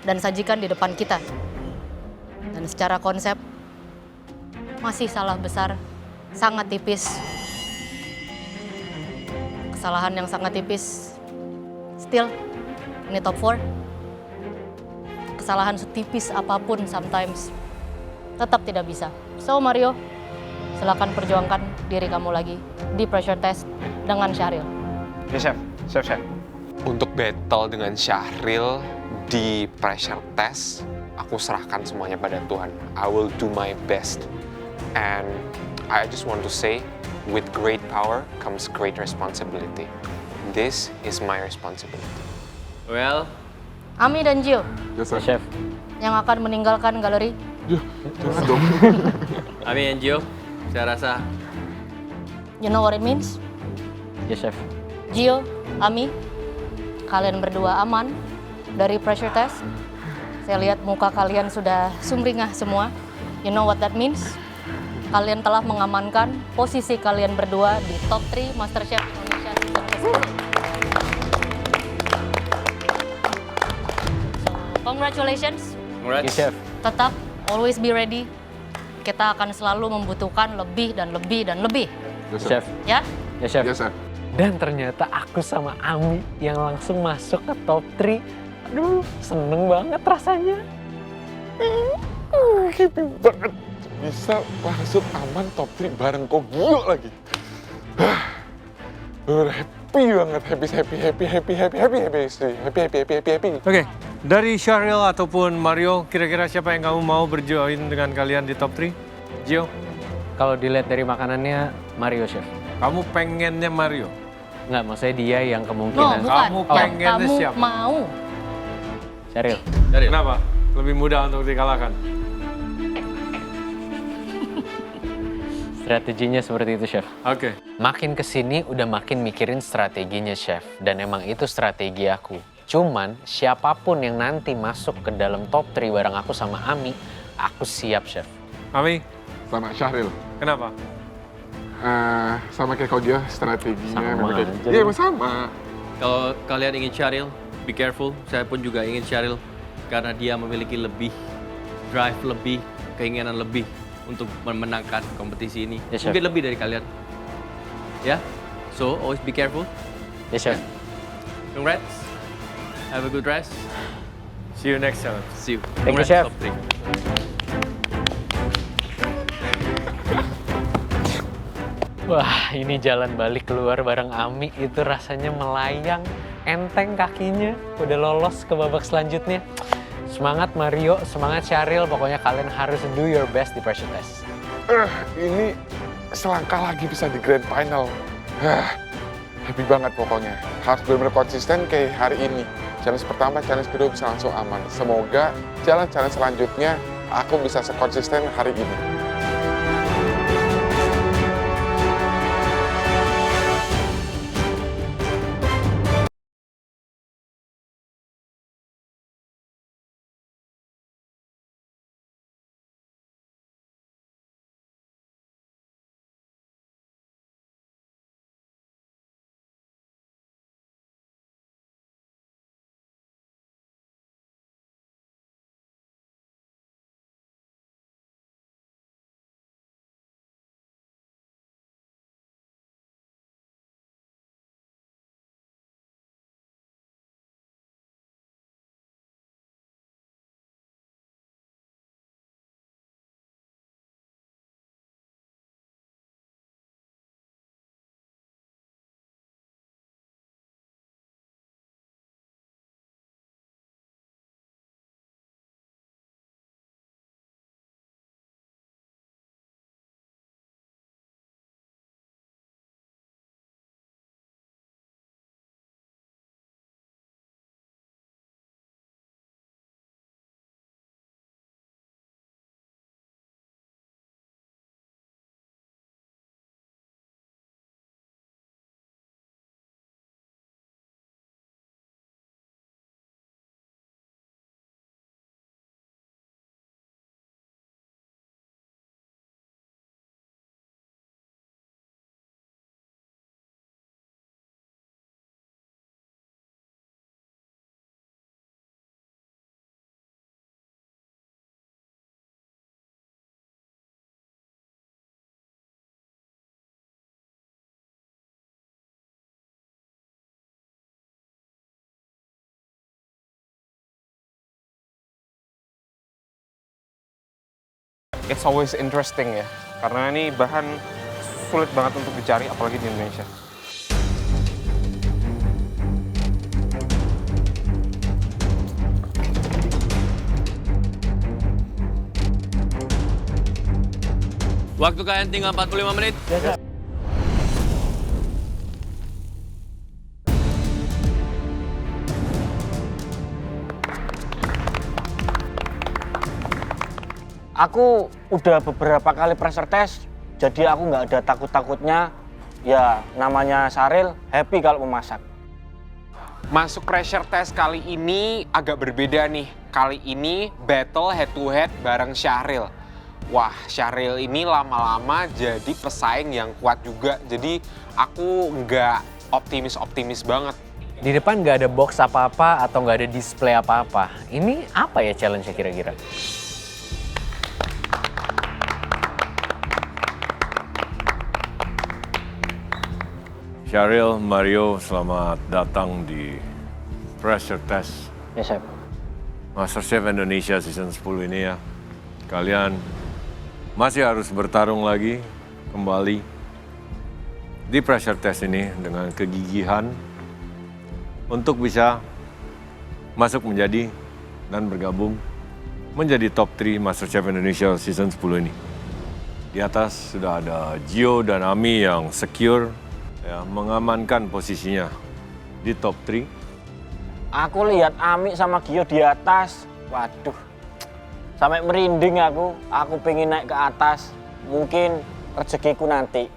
dan sajikan di depan kita. Dan secara konsep, masih salah besar, sangat tipis. Kesalahan yang sangat tipis. Still, ini top 4. Kesalahan setipis apapun sometimes tetap tidak bisa. So Mario, silakan perjuangkan diri kamu lagi di pressure test dengan Syahril. Yes, chef. Chef. Untuk battle dengan Syahril di pressure test, aku serahkan semuanya pada Tuhan. I will do my best. And I just want to say, with great power comes great responsibility. This is my responsibility. Well, Ami dan Gio Yes, sir. Chef. yang akan meninggalkan galeri. Jangan dong. Ami and Gio, saya rasa You know what it means? Yes, chef. Gio, Ami, kalian berdua aman dari pressure test. Saya lihat muka kalian sudah sumringah semua. You know what that means? Kalian telah mengamankan posisi kalian berdua di top 3 MasterChef Indonesia season ke-10. So, congratulations. congrats. Yes, chef. Tetap always be ready. Kita akan selalu membutuhkan lebih dan lebih dan lebih. Yes, sir. Chef. Ya? Yes, chef. Yes, sir. Dan ternyata aku sama Ami yang langsung masuk ke top 3. Aduh, seneng banget rasanya. Happy banget. Bisa langsung aman top 3 bareng Kogio lagi. Udah happy banget, happy. Oke, dari Syahril ataupun Mario, kira-kira siapa yang kamu mau berjoin dengan kalian di top 3? Gio, Kalau dilihat dari makanannya, Mario chef. kamu pengennya Mario? Nggak, maksudnya dia yang No, kemungkinan. bukan. Kamu pengennya Kamu siapa? mau. Syahril. Kenapa? Lebih mudah untuk dikalahkan. Strateginya seperti itu, chef. Oke. Makin kesini udah makin mikirin strateginya, chef. Dan emang itu strategi aku. Cuman siapapun yang nanti masuk ke dalam top 3 bareng aku sama Ami, aku siap, chef. Ami, Sama Syahril. kenapa? Sama kayak Kogio, strateginya Sama memang kayak aja. Iya, sama. Kalau kalian ingin Syahril, be careful. Saya pun juga ingin Syahril karena dia memiliki lebih drive lebih, keinginan lebih untuk memenangkan kompetisi ini. Yes, chef. Mungkin lebih dari kalian. Ya, so always be careful. Yes, chef. Congrats. Have a good rest. See you next time. See you. Thank you, Congrats, chef. top 3. Wah, ini jalan balik keluar bareng Ami itu rasanya melayang, enteng kakinya, udah lolos ke babak selanjutnya. Semangat Mario, semangat Syahril, pokoknya kalian harus do your best di pressure test. Ini selangkah lagi bisa di grand final. Happy banget pokoknya. Harus benar-benar konsisten kayak hari ini. Challenge pertama, challenge kedua bisa langsung aman. Semoga challenge selanjutnya aku bisa sekonsisten hari ini. It's always interesting ya, karena ini bahan sulit banget untuk dicari, apalagi di Indonesia. Waktu kalian tinggal 45 menit. Aku udah beberapa kali pressure test, jadi aku nggak ada takut-takutnya. Ya namanya Syahril, happy kalau memasak. Masuk pressure test kali ini agak berbeda nih. Kali ini battle head to head bareng Syahril. Wah, Syahril ini lama-lama jadi pesaing yang kuat juga. Jadi aku nggak optimis banget. Di depan nggak ada box apa-apa atau nggak ada display apa-apa. Ini apa ya challenge-nya kira-kira? Syahril, Mario, selamat datang di pressure test Ya, Chef. MasterChef Indonesia season 10 ini ya, kalian masih harus bertarung lagi kembali di pressure test ini dengan kegigihan untuk bisa masuk menjadi dan bergabung menjadi top 3 MasterChef Indonesia season 10 ini. Di atas sudah ada Gio dan Ami yang secure, ya, mengamankan posisinya di top 3. Aku lihat Ami sama Gio di atas. Waduh, sampai merinding aku. Aku pengen naik ke atas. Mungkin rezekiku nanti.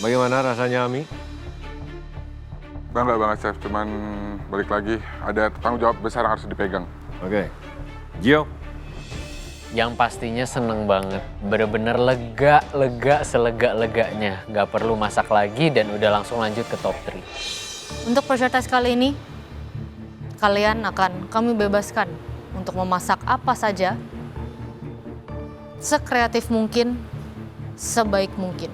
Bagaimana rasanya, Ami? Bangga banget Chef, cuman balik lagi ada tanggung jawab besar yang harus dipegang. Oke. Gio? Yang pastinya seneng banget, bener-bener lega selega-leganya. Gak perlu masak lagi dan udah langsung lanjut ke top 3. Untuk pressure test kali ini, kalian akan kami bebaskan untuk memasak apa saja, sekreatif mungkin, sebaik mungkin.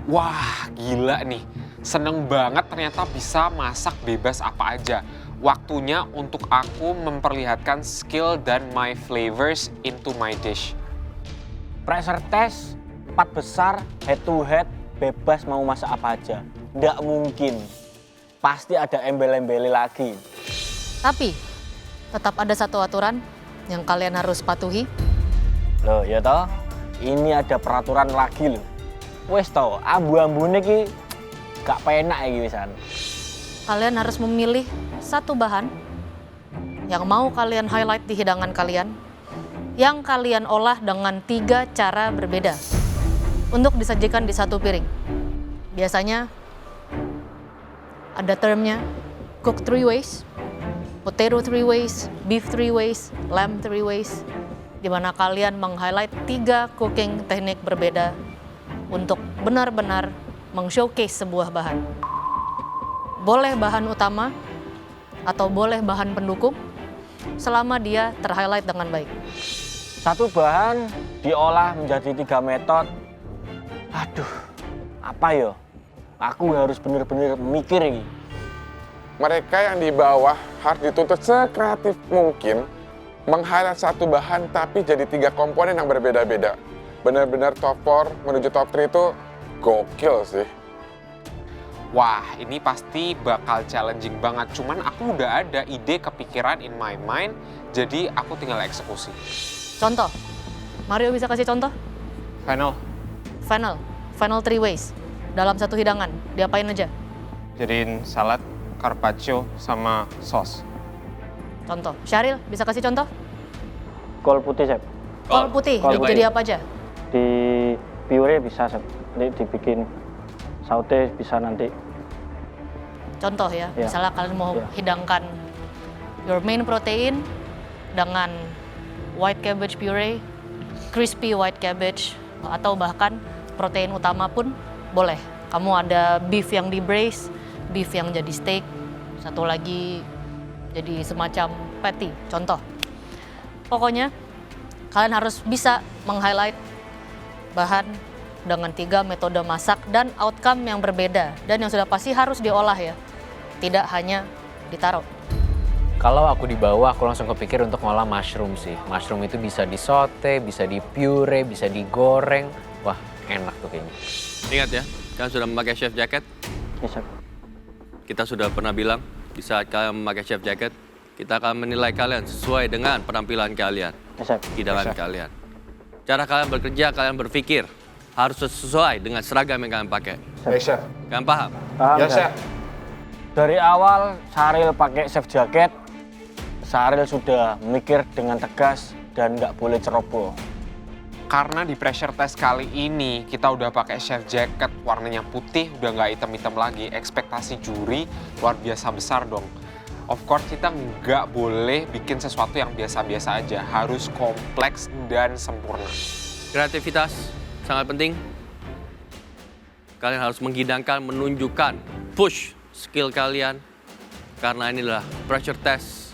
Wah, gila nih. Seneng banget ternyata bisa masak bebas apa aja. Waktunya untuk aku memperlihatkan skill dan my flavors into my dish. Pressure test 4 besar, head to head, bebas mau masak apa aja. Nggak mungkin. Pasti ada embel-embeli lagi. Tapi, tetap ada satu aturan yang kalian harus patuhi. Loh, ya toh? Ini ada peraturan lagi loh. Wes toh, ambu-ambune ki gak penak iki wisan. Kalian harus memilih satu bahan yang mau kalian highlight di hidangan kalian, yang kalian olah dengan 3 cara berbeda untuk disajikan di satu piring. Biasanya ada termnya cook 3 ways, potato 3 ways, beef 3 ways, lamb 3 ways, di mana kalian meng-highlight 3 cooking teknik berbeda untuk benar-benar meng-showcase sebuah bahan. Boleh bahan utama atau boleh bahan pendukung selama dia ter-highlight dengan baik. Satu bahan diolah menjadi 3 metode. Aduh, apa yo? Aku harus bener-bener mikir ini. Mereka yang di bawah harus dituntut sekreatif mungkin meng-highlight satu bahan tapi jadi 3 komponen yang berbeda-beda. Benar-benar top 4 menuju top 3 itu gokil sih. Wah, ini pasti bakal challenging banget. Cuman aku udah ada ide kepikiran in my mind, jadi aku tinggal eksekusi. Contoh, Mario bisa kasih contoh? Final 3 ways. Dalam satu hidangan, diapain aja? Jadiin salad, carpaccio, sama sos. Contoh. Syahril bisa kasih contoh? Kol putih, Chef. Kol putih, Kol jadi apa aja? Di puree bisa, Chef. Nanti dibikin saute bisa nanti. Contoh ya, Ya. misalnya kalian mau Ya. hidangkan your main protein dengan white cabbage puree, crispy white cabbage, atau bahkan protein utama pun boleh. Kamu ada beef yang di braise, beef yang jadi steak, satu lagi jadi semacam patty, contoh. Pokoknya kalian harus bisa meng-highlight bahan dengan 3 metode masak dan outcome yang berbeda. Dan yang sudah pasti harus diolah ya, tidak hanya ditaruh. Kalau aku di bawah, aku langsung kepikir untuk ngolah mushroom sih. Mushroom itu bisa disote, bisa dipure, bisa digoreng. Wah, enak tuh kayaknya. Ingat ya, kalian sudah memakai chef jacket. Ya, Chef. Kita sudah pernah bilang, di saat kalian memakai chef jacket, kita akan menilai kalian sesuai dengan penampilan kalian, Ya, Chef. hidangan kalian. Cara kalian bekerja, kalian berpikir, harus sesuai dengan seragam yang kalian pakai. Baik, Chef. Kalian paham? Paham, Ya, Chef. Dari awal Syahril pakai chef jacket, Syahril sudah mikir dengan tegas dan nggak boleh ceroboh. Karena di pressure test kali ini kita udah pakai chef jacket warnanya putih, udah nggak hitam-hitam lagi. Ekspektasi juri luar biasa besar dong. Of course kita nggak boleh bikin sesuatu yang biasa-biasa aja, harus kompleks dan sempurna. Kreativitas sangat penting. Kalian harus menghidangkan, menunjukkan, push skill kalian. Karena ini adalah pressure test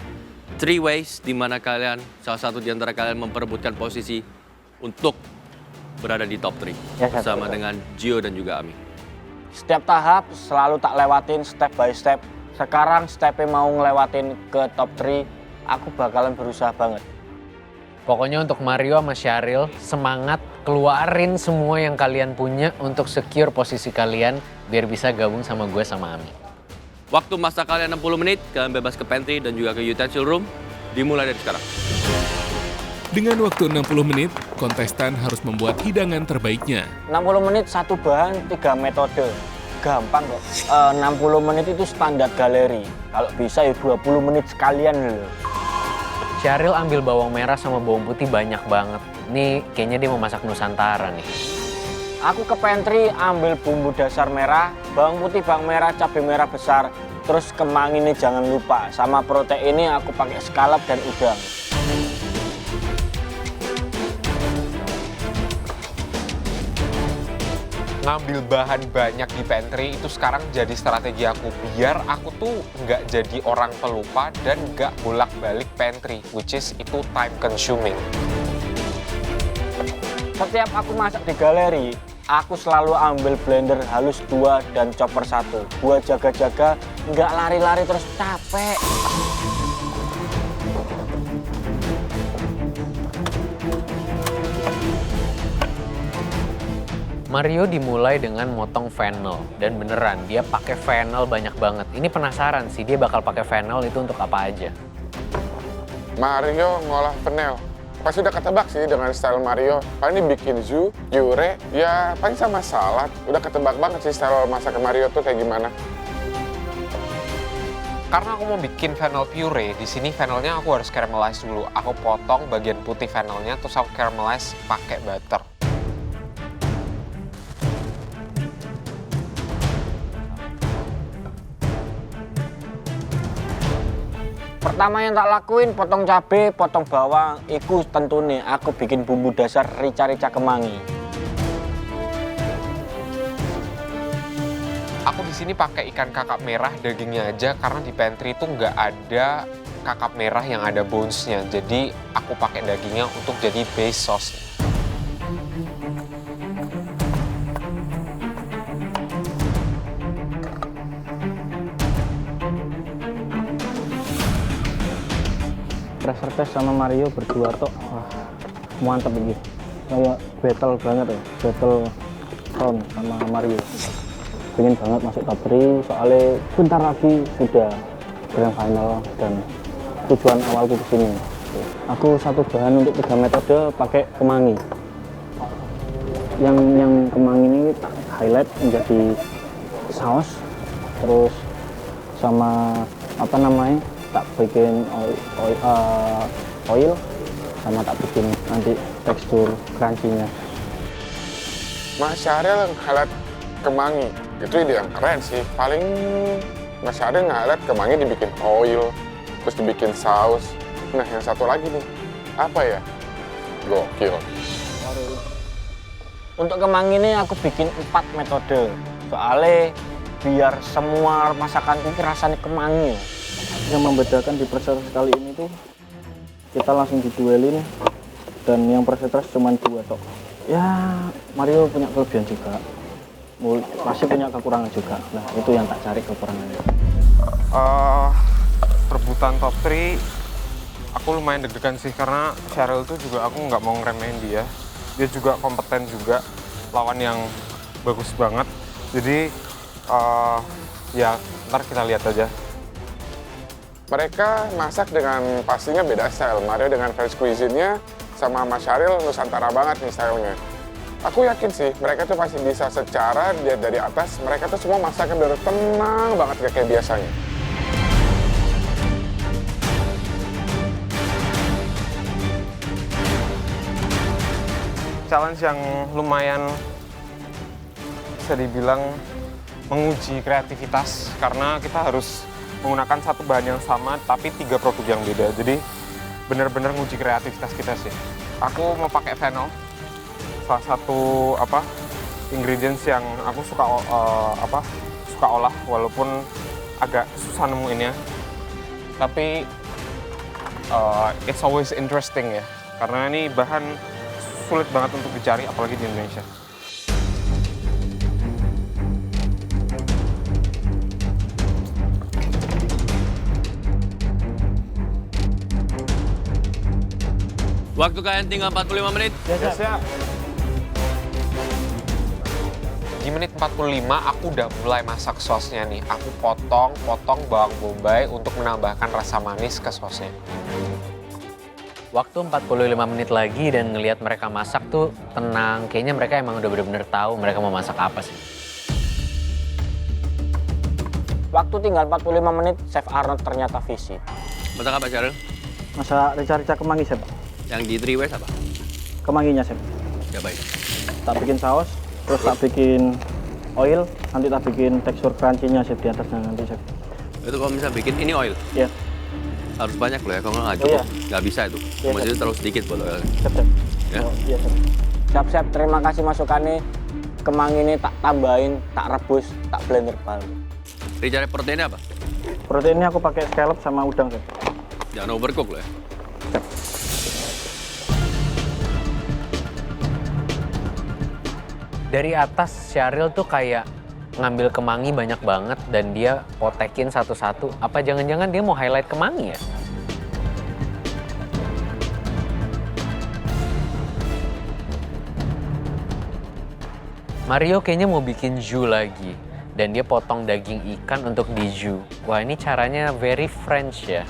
3 ways, di mana kalian, salah satu di antara kalian memperebutkan posisi untuk berada di top 3. Ya, Chef. Bersama dengan Gio dan juga Ami. Setiap tahap selalu tak lewatin step by step. Sekarang stepnya mau ngelewatin ke top 3, aku bakalan berusaha banget. Pokoknya untuk Mario sama Syahril, semangat keluarin semua yang kalian punya untuk secure posisi kalian biar bisa gabung sama gue sama Ami. Waktu masak kalian 60 menit, kalian bebas ke pantry dan juga ke utensil room. Dimulai dari sekarang. Dengan waktu 60 menit, kontestan harus membuat hidangan terbaiknya. 60 menit satu bahan 3 metode. Gampang kok. 60 menit itu standar galeri. Kalau bisa ya 20 menit sekalian loh. Syahril ambil bawang merah sama bawang putih banyak banget. Nih kayaknya dia mau masak Nusantara nih. Aku ke pantry ambil bumbu dasar merah, bawang putih, bawang merah, cabai merah besar. Terus kemangi ini jangan lupa. Sama proteinnya aku pakai scallop dan udang. Ngambil bahan banyak di pantry itu sekarang jadi strategi aku biar aku tuh nggak jadi orang pelupa dan nggak bolak-balik pantry, which is itu time consuming. Setiap aku masak di galeri, aku selalu ambil blender halus 2 dan chopper 1. Buat jaga-jaga, nggak lari-lari terus capek. Mario dimulai dengan motong fennel dan beneran dia pakai fennel banyak banget. Ini penasaran sih dia bakal pakai fennel itu untuk apa aja. Mario ngolah fennel. Pasti udah ketebak sih dengan style Mario. Paling bikin jus, puree, ya paling sama salad. Udah ketebak banget sih style masak Mario tuh kayak gimana. Karena aku mau bikin fennel puree, di sini fennelnya aku harus caramelize dulu. Aku potong bagian putih fennelnya, terus aku caramelize pakai butter. Pertama yang tak lakuin, potong cabai, potong bawang. Iku tentunya aku bikin bumbu dasar rica-rica kemangi. Aku di sini pakai ikan kakap merah dagingnya aja karena di pantry itu nggak ada kakap merah yang ada bones-nya. Jadi aku pakai dagingnya untuk jadi base sauce. Pressure test sama Mario berdua tuh, wah, mantep ini. Kayak battle banget ya, battle round sama Mario. Pengen banget masuk top 3, soalnya bentar lagi sudah grand final dan tujuan awalku kesini. Aku satu bahan untuk 3 metode pakai kemangi. Yang kemangi ini tak highlight menjadi saus, terus sama apa namanya, tak bikin oil sama tak bikin nanti tekstur crunchy-nya. Mas Syahril highlight kemangi. Itu ide yang keren sih. Paling Mas Syahril highlight kemangi dibikin oil, terus dibikin saus. Nah yang satu lagi nih, apa ya? Gokil. Untuk kemangi ini aku bikin 4 metode. Soalnya biar semua masakan ini rasanya kemangi. Yang membedakan di pressure kali ini tuh kita langsung diduelin dan yang pressure test cuma 2 tok. Ya Mario punya kelebihan juga, masih punya kekurangan juga. Nah itu yang tak cari kekurangannya. Perebutan top 3, aku lumayan deg-degan sih karena Syahril tuh juga aku nggak mau ngeremehin dia. Dia juga kompeten juga, lawan yang bagus banget. Jadi ya ntar kita lihat aja. Mereka masak dengan pastinya beda style. Mario dengan French cuisine-nya sama Mas Syahril Nusantara banget nih stylenya. Aku yakin sih mereka tuh pasti bisa secara lihat dari atas. Mereka tuh semua masaknya bener tenang banget gak kayak biasanya. Challenge yang lumayan bisa dibilang menguji kreativitas karena kita harus menggunakan satu bahan yang sama tapi 3 produk yang beda. Jadi benar-benar nguji kreativitas kita sih. Aku mau pakai fennel, salah satu ingredients yang aku suka olah walaupun agak susah nemuinnya. Tapi it's always interesting ya, karena ini bahan sulit banget untuk dicari apalagi di Indonesia. Waktu kalian tinggal 45 menit. Ya, Chef. Di menit 45 aku udah mulai masak sosnya nih. Aku potong bawang bombay untuk menambahkan rasa manis ke sosnya. Waktu 45 menit lagi dan ngelihat mereka masak tuh tenang. Kayaknya mereka emang udah bener-bener tahu mereka mau masak apa sih. Waktu tinggal 45 menit, Chef Arnold ternyata visit. Masak apa, Cheryl? Masak rica-rica kemangi, Chef. Yang di 3 Ways apa? Kemanginya, Chef. Ya baik. Tak bikin saus, terus tak bikin oil, nanti tak bikin tekstur crunchy-nya, Chef, di atasnya nanti, Chef. Itu kalau misalnya bikin ini oil, Iya, harus banyak loh ya. Kalau nggak Oh, cukup, iya. nggak bisa itu. Iya, Maksudnya terlalu sedikit buat oil. Chef, Chef. Ya. Oh, iya, Chef. Chef, terima kasih masukannya. Kemangi ini tak tambahin, tak rebus, tak blender balik. Rica proteinnya apa? Proteinnya aku pakai scallop sama udang, Chef. Jangan overcook loh ya. Dari atas Syahril tuh kayak ngambil kemangi banyak banget dan dia potekin satu-satu. Apa jangan-jangan dia mau highlight kemangi ya? Mario kayaknya mau bikin jus lagi. Dan dia potong daging ikan untuk di jus. Wah, ini caranya very French ya.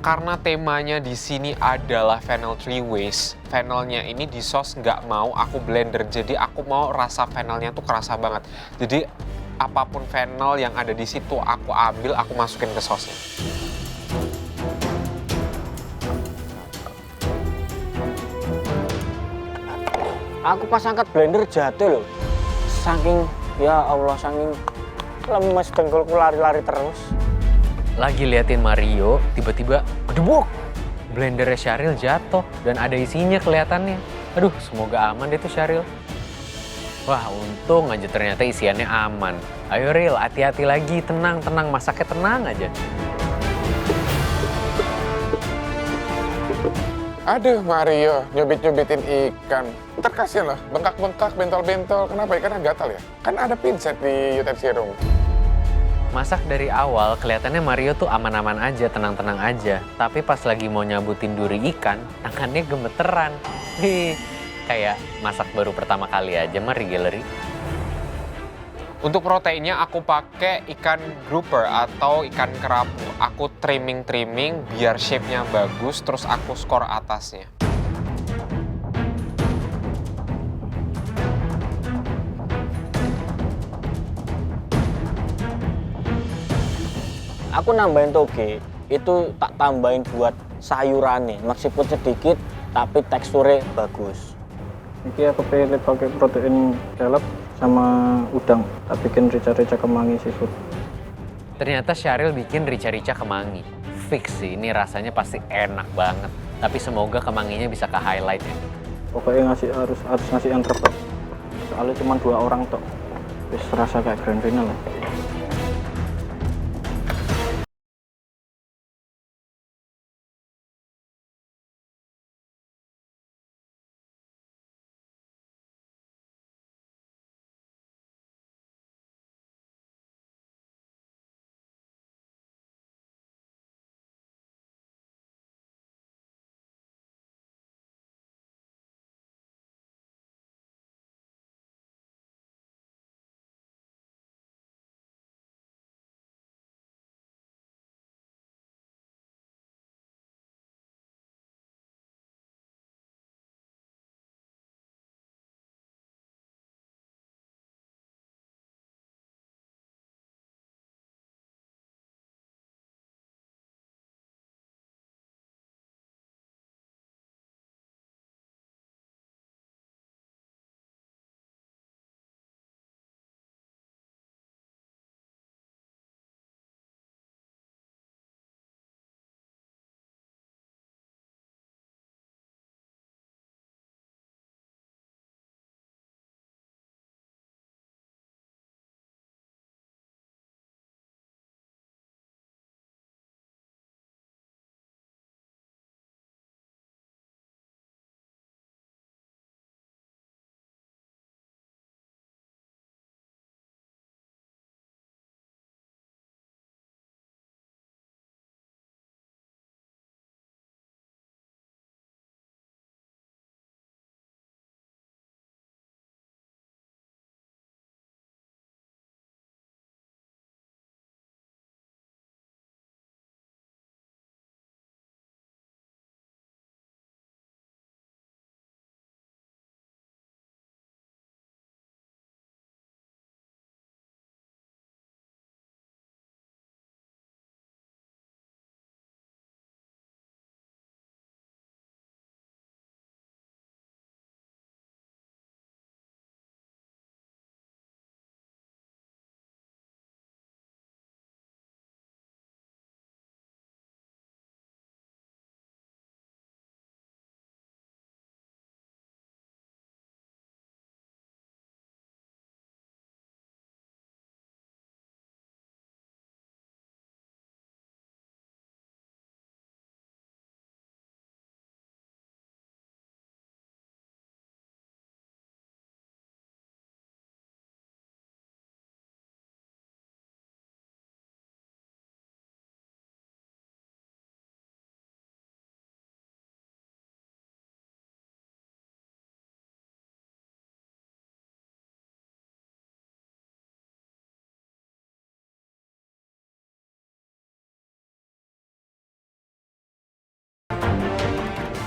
Karena temanya di sini adalah fennel 3 ways, fennelnya ini di sos nggak mau aku blender, jadi aku mau rasa fennelnya tuh kerasa banget. Jadi apapun fennel yang ada di situ aku ambil, aku masukin ke sosnya. Aku pas angkat blender jatuh loh. Saking, ya Allah, saking lemes dengkulku lari-lari terus. Lagi liatin Mario, tiba-tiba gedebuk. Blendernya Syahril jatuh dan ada isinya kelihatannya. Aduh, semoga aman deh tuh Syahril. Wah, untung aja ternyata isiannya aman. Ayo Ril, hati-hati lagi, tenang, masaknya tenang aja. Aduh Mario, nyubit-nyubitin ikan. Ntar kasihan loh, bengkak-bengkak, bentol-bentol. Kenapa ikannya gatal ya? Kan ada pinset di utensi room. Masak dari awal kelihatannya Mario tuh aman-aman aja, tenang-tenang aja. Tapi pas lagi mau nyabutin duri ikan, tangannya gemeteran. Kayak masak baru pertama kali aja mah Gallery. Untuk proteinnya aku pakai ikan grouper atau ikan kerapu. Aku trimming biar shape-nya bagus, terus aku skor atasnya. Aku nambahin toge, itu tak tambahin buat sayurannya, meskipun sedikit tapi teksturnya bagus. Ini aku pilih pakai protein scallop sama udang, tak bikin rica-rica kemangi seafood. Ternyata Syahril bikin rica-rica kemangi. Fix sih, ini rasanya pasti enak banget. Tapi semoga kemanginya bisa ke highlight ya. Pokoknya harus ngasih yang terbaik. Soalnya cuma 2 orang tok. Wis rasa kayak grand final lah.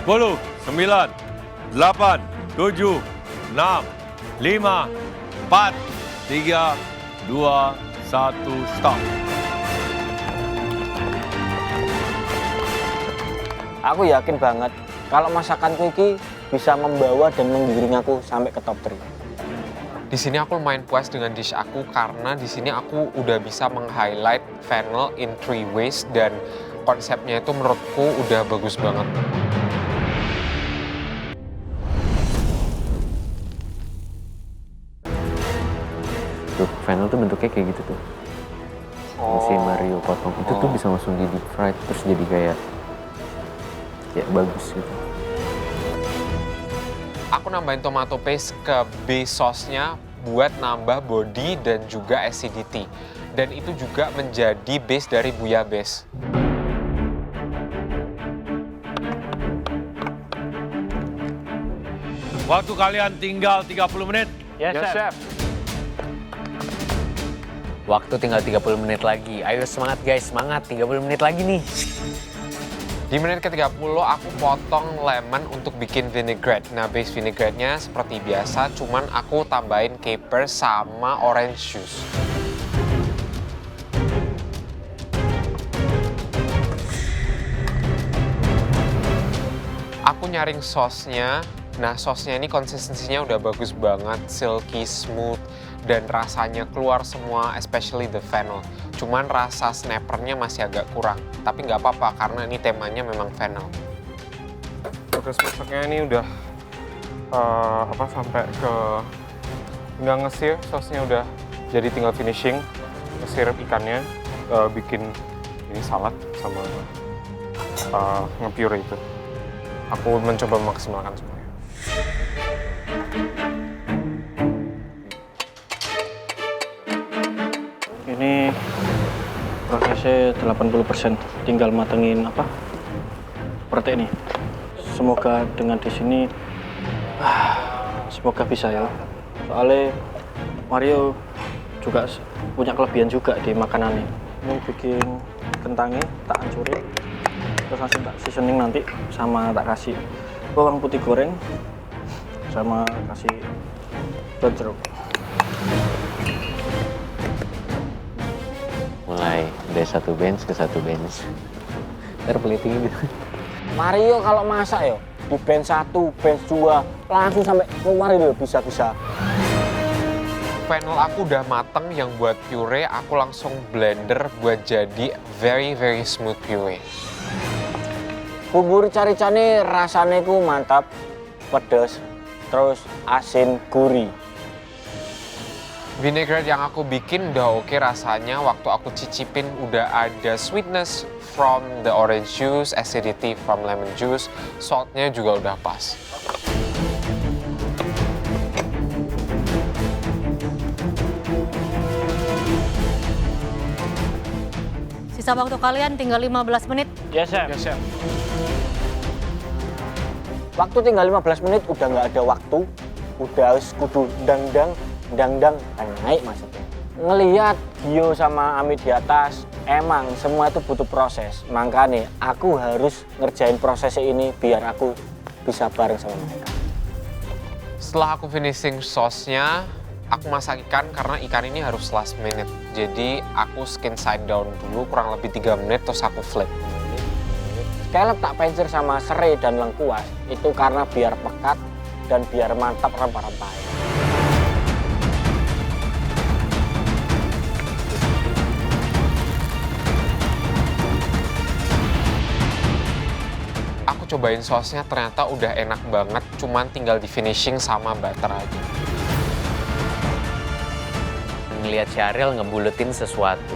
10, 9, 8, 7, 6, 5, 4, 3, 2, 1, stop. Aku yakin banget kalau masakanku ini bisa membawa dan menggiring aku sampai ke top 3. Di sini aku lumayan puas dengan dish aku karena di sini aku udah bisa meng-highlight fennel in 3 ways dan konsepnya itu menurutku udah bagus banget. Tuh, fennel tuh bentuknya kayak gitu tuh. Si Mario potong itu tuh bisa langsung di deep fried terus jadi kayak bagus gitu. Aku nambahin tomato paste ke base sauce-nya buat nambah body dan juga acidity. Dan itu juga menjadi base dari bouillabaisse. Waktu kalian tinggal 30 menit. Yes, chef. Waktu tinggal 30 menit lagi. Ayo semangat guys, semangat. 30 menit lagi nih. Di menit ke-30 aku potong lemon untuk bikin vinaigrette. Nah, base vinaigrette-nya seperti biasa, cuman aku tambahin caper sama orange juice. Aku nyaring sausnya. Nah, sausnya ini konsistensinya udah bagus banget, silky, smooth, dan rasanya keluar semua, especially the fennel. Cuman rasa snappernya masih agak kurang, tapi nggak apa-apa karena ini temanya memang fennel. Proses masaknya ini udah sampai ke nggak ngesir, sausnya udah jadi tinggal finishing, ngesir ikannya, bikin ini salad sama nge-puree itu. Aku mencoba memaksimalkan semuanya. Ini prosesnya 80%, tinggal matengin seperti ini. Semoga dengan di sini semoga bisa ya. Soalnya Mario juga punya kelebihan juga di makanannya. Ini bikin kentangnya tak hancurin, terus langsung tak seasoning nanti sama tak kasih bawang putih goreng sama kasih daun jeruk. Mulai dari satu bench ke satu bench. Ntar platingnya gitu. Mario kalau masak ya di bench 1, bench 2 langsung sampai keluar itu bisa-bisa. Fennel aku udah mateng, yang buat puree aku langsung blender buat jadi very smooth puree. Bumbu rica-ricane rasanya ku mantap, pedas, terus asin, gurih. Vinaigrette yang aku bikin udah oke rasanya. Waktu aku cicipin udah ada sweetness from the orange juice, acidity from lemon juice, saltnya juga udah pas. Sisa waktu kalian tinggal 15 menit. Yes, chef. Yes, chef. Waktu tinggal 15 menit udah nggak ada waktu, udah harus kudu dang naik maksudnya. Ngelihat Gio sama Amit di atas, emang semua itu butuh proses. Makanya aku harus ngerjain prosesnya ini biar aku bisa bareng sama mereka. Setelah aku finishing sauce-nya, aku masak ikan karena ikan ini harus last minute. Jadi aku skin side down dulu kurang lebih 3 menit terus aku flip. Scallop tak pencer sama serai dan lengkuas itu karena biar pekat dan biar mantap rempah-rempahnya. Aku cobain sausnya ternyata udah enak banget, cuman tinggal di finishing sama butter aja. Ngelihat Syahril ngebuletin sesuatu.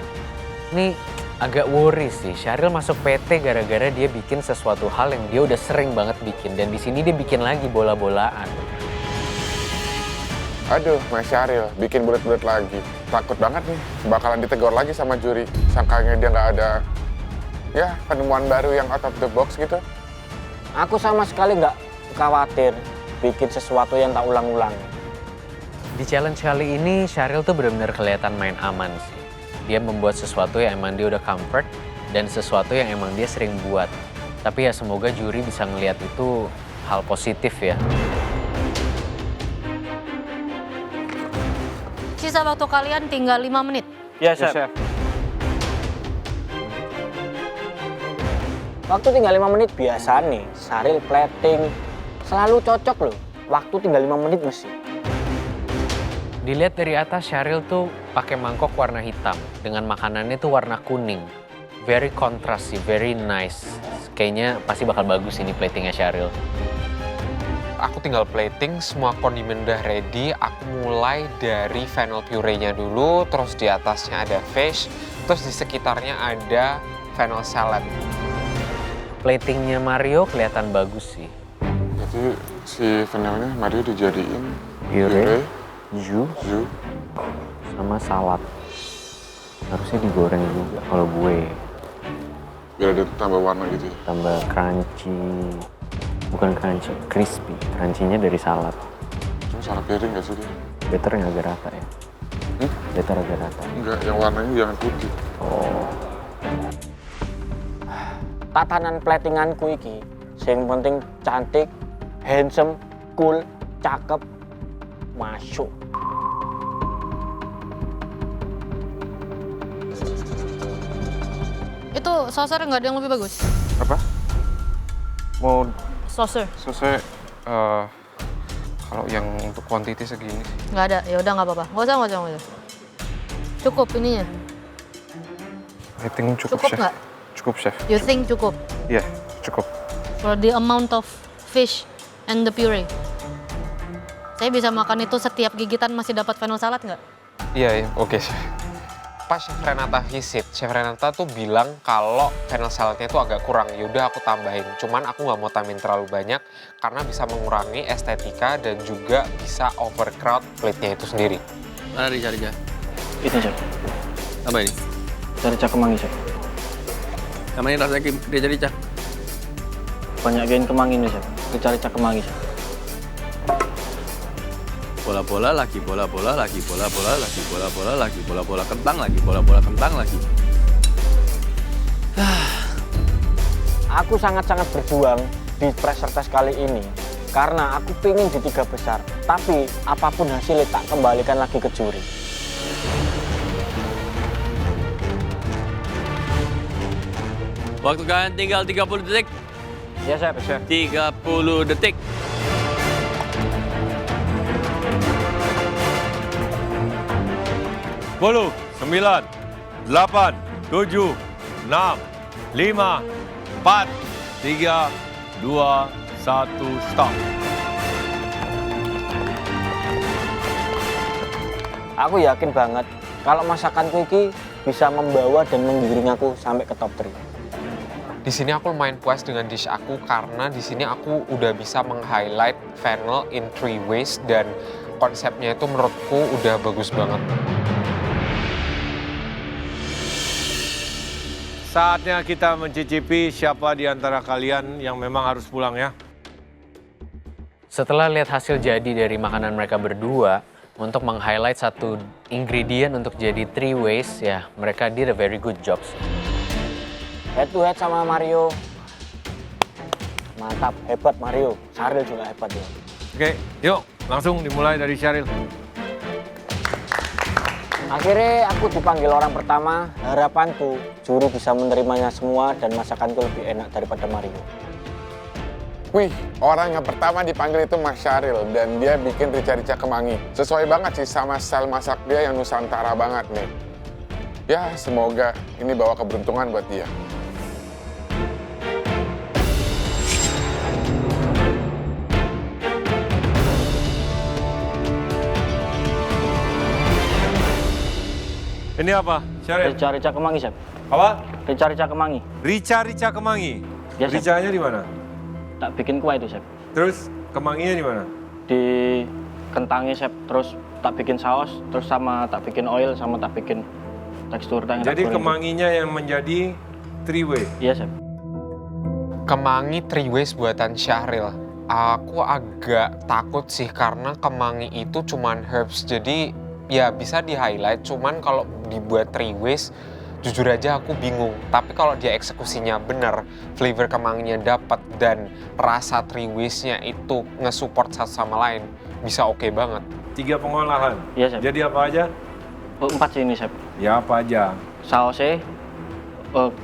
Ini agak worry sih. Syahril masuk PT gara-gara dia bikin sesuatu hal yang dia udah sering banget bikin. Dan di sini dia bikin lagi bola-bolaan. Aduh, Mas Syahril, bikin bulat-bulat lagi. Takut banget nih, bakalan ditegur lagi sama juri. Sangkanya dia nggak ada, penemuan baru yang out of the box gitu. Aku sama sekali nggak khawatir bikin sesuatu yang tak ulang-ulang. Di challenge kali ini, Syahril tuh benar-benar kelihatan main aman sih. Dia membuat sesuatu yang emang dia udah comfort dan sesuatu yang emang dia sering buat. Tapi ya semoga juri bisa ngelihat itu hal positif ya. Sisa waktu kalian tinggal 5 menit. Ya, Ya, Chef. Chef. Waktu tinggal 5 menit biasa nih, Syaril plating. Selalu cocok loh, waktu tinggal 5 menit mesti. Dilihat dari atas, Syaril tuh pakai mangkok warna hitam dengan makanannya tuh warna kuning. Very contrast sih, very nice. Kayaknya pasti bakal bagus ini platingnya Syaril. Aku tinggal plating, semua kondimen udah ready. Aku mulai dari fennel puree-nya dulu, terus di atasnya ada fish, terus di sekitarnya ada fennel salad. Platingnya Mario kelihatan bagus sih. Jadi si fennelnya Mario dijadiin Puree, jus, jus. sama salad. Harusnya digoreng juga kalau gue. Biar ada tambah warna gitu ya. Tambah crunchy. Bukan crunchy, crispy. Crunchy-nya dari salad. Cuma salah piring nggak sih dia? Better yang agak rata ya. Better agak rata. Enggak, yang warnanya jangan putih. Oh. Tatanan platinganku iki, yang penting cantik, handsome, cool, cakep, masuk. Itu saucer nggak ada yang lebih bagus? Apa? Mau Saucer selesai kalau yang untuk quantity segini sih. nggak ada. Ya udah nggak apa-apa. Nggak usah. Cukup ininya. I think cukup, Cukup Chef. nggak? Cukup, Chef. You think cukup Iya, cukup. for the amount of fish and the puree? Saya bisa makan itu setiap gigitan masih dapat fennel salad nggak? Iya, oke, Chef. Pas Chef Renata visit, Chef Renata tuh bilang kalau fennel saladnya itu agak kurang. Yaudah aku tambahin, cuman aku nggak mau tambahin terlalu banyak karena bisa mengurangi estetika dan juga bisa overcrowd plate-nya itu sendiri. Mana rica-rica? Ini, Chef. Apa ini? Rica kemangi, Chef. Sama ini rasanya rica-rica. Banyakin kemangi nih, Chef. Rica kemangi, Chef. Bola-bola lagi, bola-bola lagi, bola-bola lagi, bola-bola lagi, bola-bola kentang lagi, bola-bola kentang lagi. Aku sangat-sangat berjuang di pressure test kali ini karena aku pingin di 3 besar. Tapi apapun hasilnya tak kembalikan lagi ke juri. Waktu kalian tinggal 30 detik. Ya, Chef. 30 detik. Sepuluh, 9, 8, 7, 6, 5, 4, 3, 2, 1, stop. Aku yakin banget kalau masakanku ini bisa membawa dan menggiring aku sampai ke top 3. Di sini aku lumayan puas dengan dish aku karena di sini aku udah bisa meng-highlight fennel in 3 ways dan konsepnya itu menurutku udah bagus banget. Saatnya kita mencicipi siapa di antara kalian yang memang harus pulang ya. Setelah lihat hasil jadi dari makanan mereka berdua, untuk meng-highlight satu ingredient untuk jadi 3 ways, ya mereka did a very good job. Head to head sama Mario. Mantap, hebat Mario. Syaril juga hebat ya. Oke, yuk langsung dimulai dari Syaril. Akhirnya aku dipanggil orang pertama. Harapanku juri bisa menerimanya semua dan masakanku lebih enak daripada Mario. Wih, orang yang pertama dipanggil itu Mas Syaril dan dia bikin rica-rica kemangi. Sesuai banget sih sama style masak dia yang Nusantara banget nih. Ya, semoga ini bawa keberuntungan buat dia. Ini apa, Syaril? Rica-rica kemangi, Chef. Apa? Rica-rica kemangi. Rica-rica kemangi. Ya, Chef. Ricanya di mana? Tak bikin kuah itu, Chef. Terus kemanginya di mana? Di kentangnya, Chef. Terus tak bikin saus, terus sama tak bikin oil, sama tak bikin tekstur yang tak Jadi goreng. kemanginya yang menjadi 3 way. Iya, Chef. Kemangi 3 ways buatan Syaril. Aku agak takut sih karena kemangi itu cuman herbs, jadi ya bisa di-highlight, cuman kalau dibuat 3 ways jujur aja aku bingung. Tapi kalau dia eksekusinya benar, flavor kemanginya dapat dan rasa three ways-nya itu nge-support satu sama lain, bisa oke banget. 3 pengolahan. Iya, Chef. Jadi apa aja? 4 sih ini, Chef. Ya apa aja? Sausnya,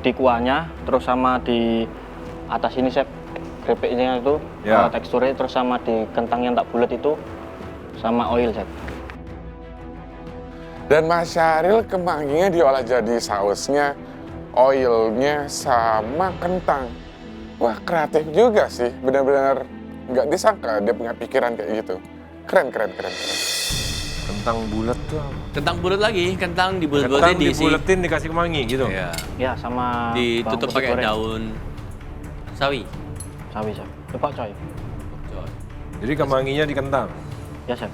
di kuahnya, terus sama di atas ini, Chef. Krepeknya itu, Ya. teksturnya, terus sama di kentang yang tak bulat itu, sama oil, Chef. Dan Mas Syahril kemanginya diolah jadi sausnya, oilnya, sama kentang. Wah, kreatif juga sih. Benar-benar nggak disangka dia punya pikiran kayak gitu. Keren. Kentang bulat tuh apa? Kentang bulat lagi, kentang dibulet-buletin Kentang diisi. dibuletin dikasih kemangi gitu? Iya. Ya, sama Ditutup bawang putih pakai goreng. daun sawi. Sawi, Chef. Coba coy. Jadi kemanginya di kentang? Ya, Chef.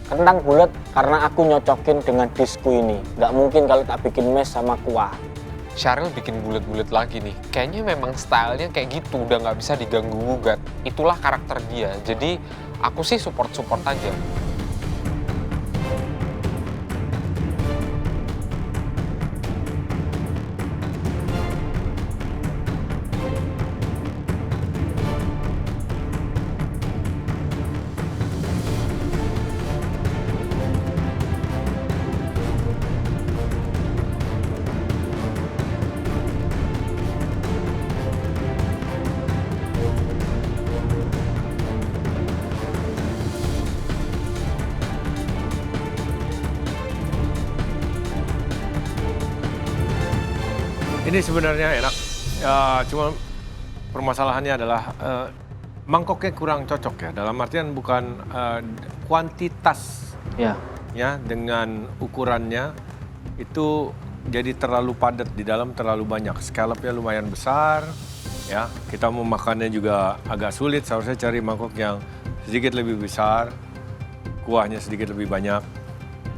Kentang bulat karena aku nyocokin dengan disku ini. Nggak mungkin kalau tak bikin mes sama kuah. Syahril bikin bulat-bulat lagi nih. Kayaknya memang stylenya kayak gitu, udah nggak bisa diganggu-gugat. Itulah karakter dia. Jadi aku sih support-support aja. Ini sebenarnya enak, cuma permasalahannya adalah mangkoknya kurang cocok ya. Dalam artian bukan kuantitas Ya. ya dengan ukurannya itu jadi terlalu padat, di dalam terlalu banyak. Scallopnya lumayan besar ya. Kita mau makannya juga agak sulit, seharusnya cari mangkok yang sedikit lebih besar, kuahnya sedikit lebih banyak.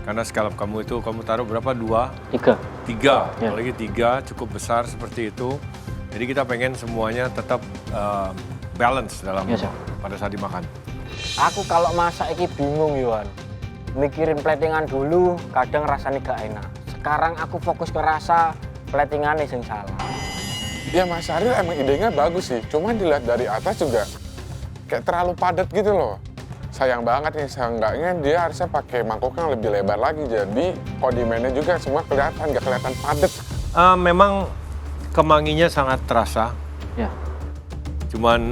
Karena scallop kamu itu kamu taruh berapa? 3. 3, Ya. apalagi 3 cukup besar seperti itu. Jadi kita pengen semuanya tetap balance dalam Ya, Chef. pada saat dimakan. Aku kalau masak iki bingung, Yohan. Mikirin platingan dulu, kadang rasanya gak enak. Sekarang aku fokus ke rasa, platingannya yang salah. Ya Mas Syahril emang idenya bagus sih, cuman dilihat dari atas juga kayak terlalu padat gitu loh. Sayang banget nih, seenggaknya dia harusnya pakai mangkok yang lebih lebar lagi, jadi kondimennya juga semua kelihatan, nggak kelihatan padat. Memang kemanginya sangat terasa, Ya. cuman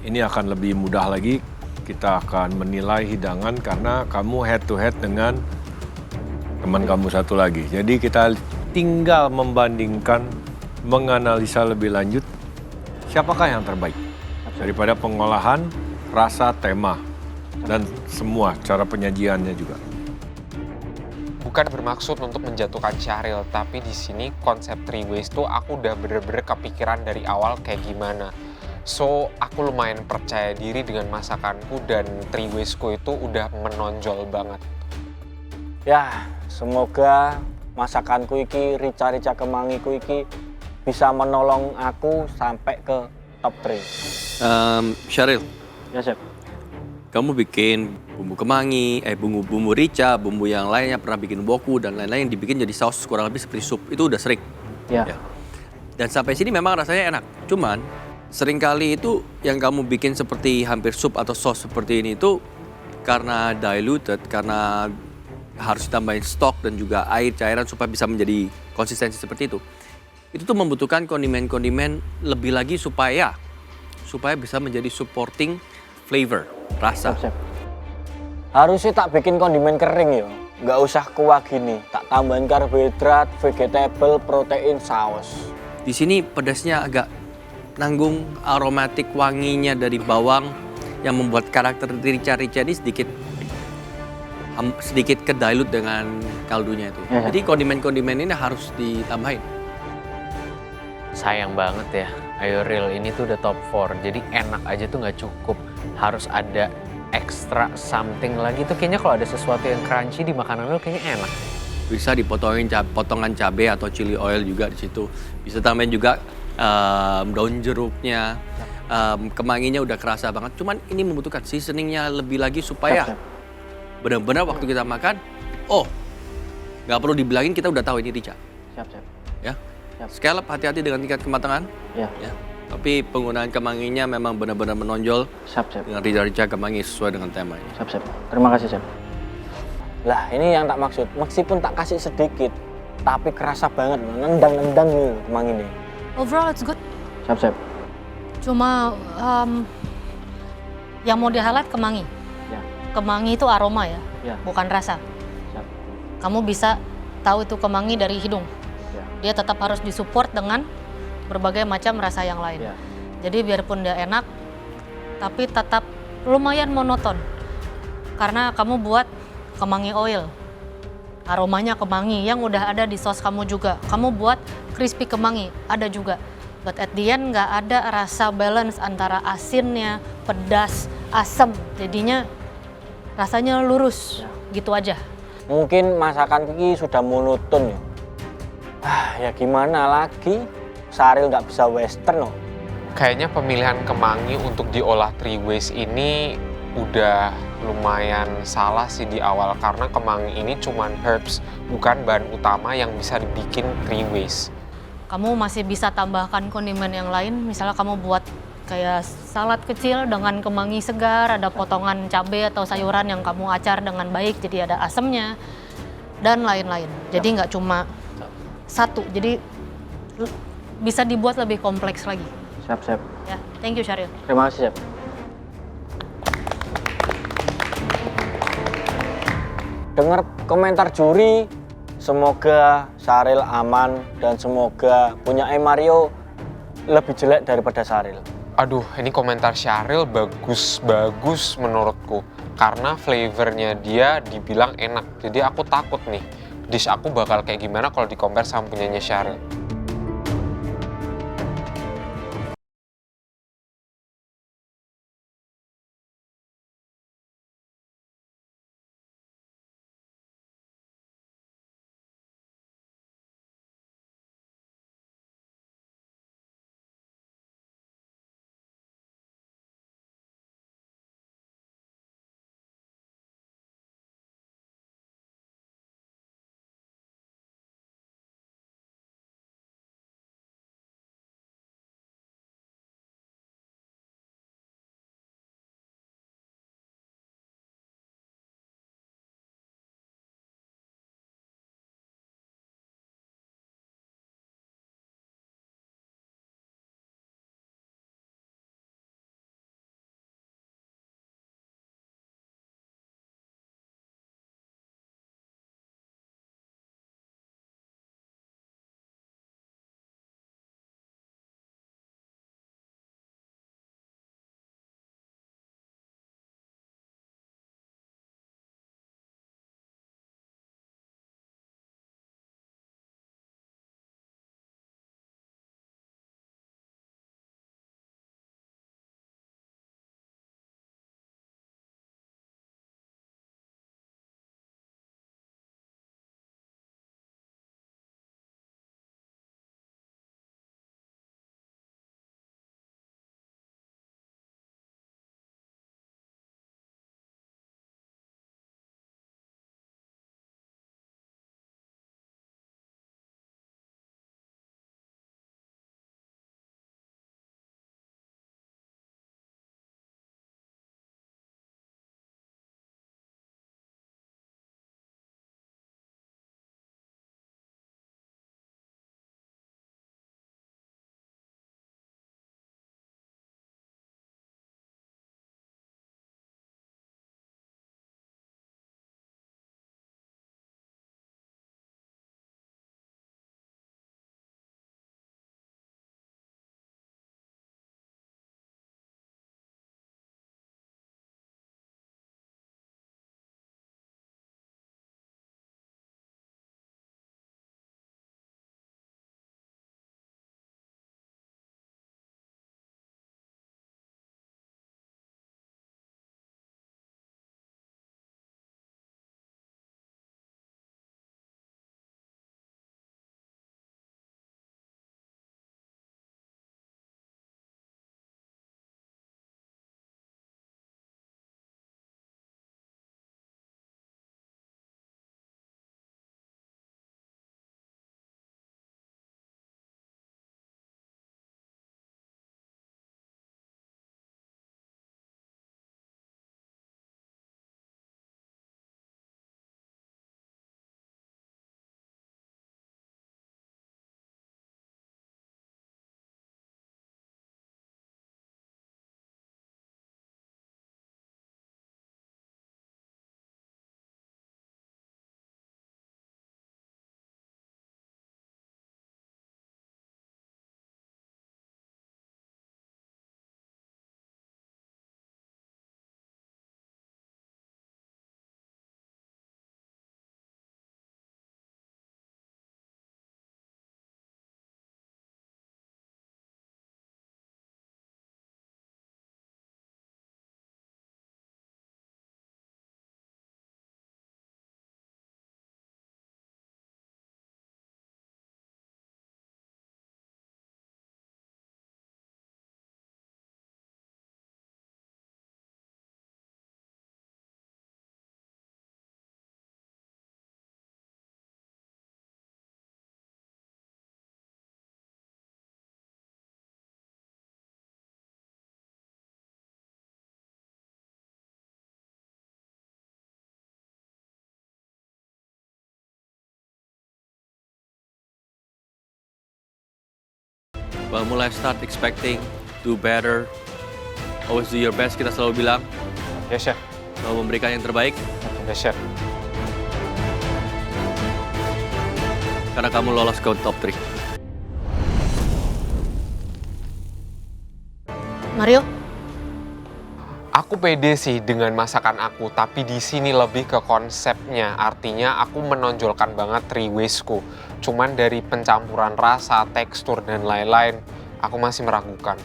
ini akan lebih mudah lagi. Kita akan menilai hidangan karena kamu head to head dengan teman kamu satu lagi. Jadi kita tinggal membandingkan, menganalisa lebih lanjut siapakah yang terbaik daripada pengolahan, rasa, tema, dan semua cara penyajiannya juga. Bukan bermaksud untuk menjatuhkan Syahril, tapi di sini konsep three ways tuh aku udah bener-bener kepikiran dari awal kayak gimana. So, aku lumayan percaya diri dengan masakanku dan three ways-ku itu udah menonjol banget. Ya, semoga masakanku iki, rica-rica kemangiku iki bisa menolong aku sampai ke top 3. Syahril, Ya, Chef. kamu bikin bumbu kemangi, bumbu rica, bumbu yang lainnya pernah bikin woku dan lain-lain yang dibikin jadi saus kurang lebih seperti sup. Itu udah sering. Ya. Ya. Dan sampai sini memang rasanya enak. Cuman seringkali itu yang kamu bikin seperti hampir sup atau sos seperti ini itu karena diluted, karena harus ditambahin stok dan juga air cairan supaya bisa menjadi konsistensi seperti itu. Itu tuh membutuhkan kondimen-kondimen lebih lagi supaya bisa menjadi supporting flavor, rasa. Chef. Harusnya tak bikin kondimen kering ya. Nggak usah kuah gini. Tak tambahin karbohidrat, vegetable, protein, saus. Di sini pedasnya agak nanggung, aromatik wanginya dari bawang yang membuat karakter rica-rica ini sedikit kedilute dengan kaldunya itu. Ya. Jadi kondimen-kondimen ini harus ditambahin. Sayang banget ya, Ayo Real ini tuh udah top 4, jadi enak aja tuh nggak cukup. Harus ada extra something lagi tuh, kayaknya kalau ada sesuatu yang crunchy di makanan lo kayaknya enak. Bisa dipotongin potongan cabai atau chili oil juga di situ. Bisa tambahin juga daun jeruknya. Kemanginya udah kerasa banget. Cuman ini membutuhkan seasoningnya lebih lagi supaya benar-benar waktu kita makan, oh Nggak perlu dibilangin, kita udah tahu ini rica. Siap, siap. Ya. Siap. Scallop hati-hati dengan tingkat kematangan. Ya, Ya. Tapi penggunaan kemanginya memang benar-benar menonjol siap, siap. dengan rica-rica kemangi sesuai dengan temanya. Siap, siap. Terima kasih, Chef. Lah, ini yang tak maksud. Meskipun tak kasih sedikit, tapi kerasa banget, nendang-nendang nih kemang ini. Overall it's good. Siap, siap. Cuma yang mau di-highlight kemangi. Ya, Kemangi itu aroma ya, ya. bukan rasa. Siap. Kamu bisa tahu itu kemangi dari hidung. Ya, Dia tetap harus disupport dengan berbagai macam rasa yang lain. ya. Jadi biarpun dia enak, tapi tetap lumayan monoton. Karena kamu buat kemangi oil. Aromanya kemangi yang udah ada di sos kamu juga. Kamu buat crispy kemangi, ada juga. But at the end nggak ada rasa balance antara asinnya, pedas, asam. Jadinya rasanya lurus, gitu aja. Mungkin masakan Kiki sudah monoton ya. Ya gimana lagi? Saril nggak bisa western loh. Kayaknya pemilihan kemangi untuk diolah three ways ini udah lumayan salah sih di awal, karena kemangi ini cuman herbs, bukan bahan utama yang bisa dibikin three ways. Kamu masih bisa tambahkan kondimen yang lain, misalnya kamu buat kayak salad kecil dengan kemangi segar, ada potongan cabai atau sayuran yang kamu acar dengan baik, jadi ada asamnya, dan lain-lain. Jadi nggak cuma satu, jadi bisa dibuat lebih kompleks lagi. Siap, siap. Ya, thank you Syaril. Terima kasih, Chef. Dengar komentar juri, semoga Saril aman dan semoga punya Mario lebih jelek daripada Saril. Aduh, ini komentar Syaril bagus menurutku. Karena flavornya dia dibilang enak. Jadi aku takut nih, dish aku bakal kayak gimana kalau di-compare sama punyanya Syaril. mulai start expecting, do better, always do your best, kita selalu bilang, Yes, chef. selalu memberikan yang terbaik, Yes, chef. karena kamu lolos ke top 3. Mario, Aku pede sih dengan masakan aku, tapi di sini lebih ke konsepnya. Artinya aku menonjolkan banget 3 ways-ku. Cuman dari pencampuran rasa, tekstur, dan lain-lain, aku masih meragukan.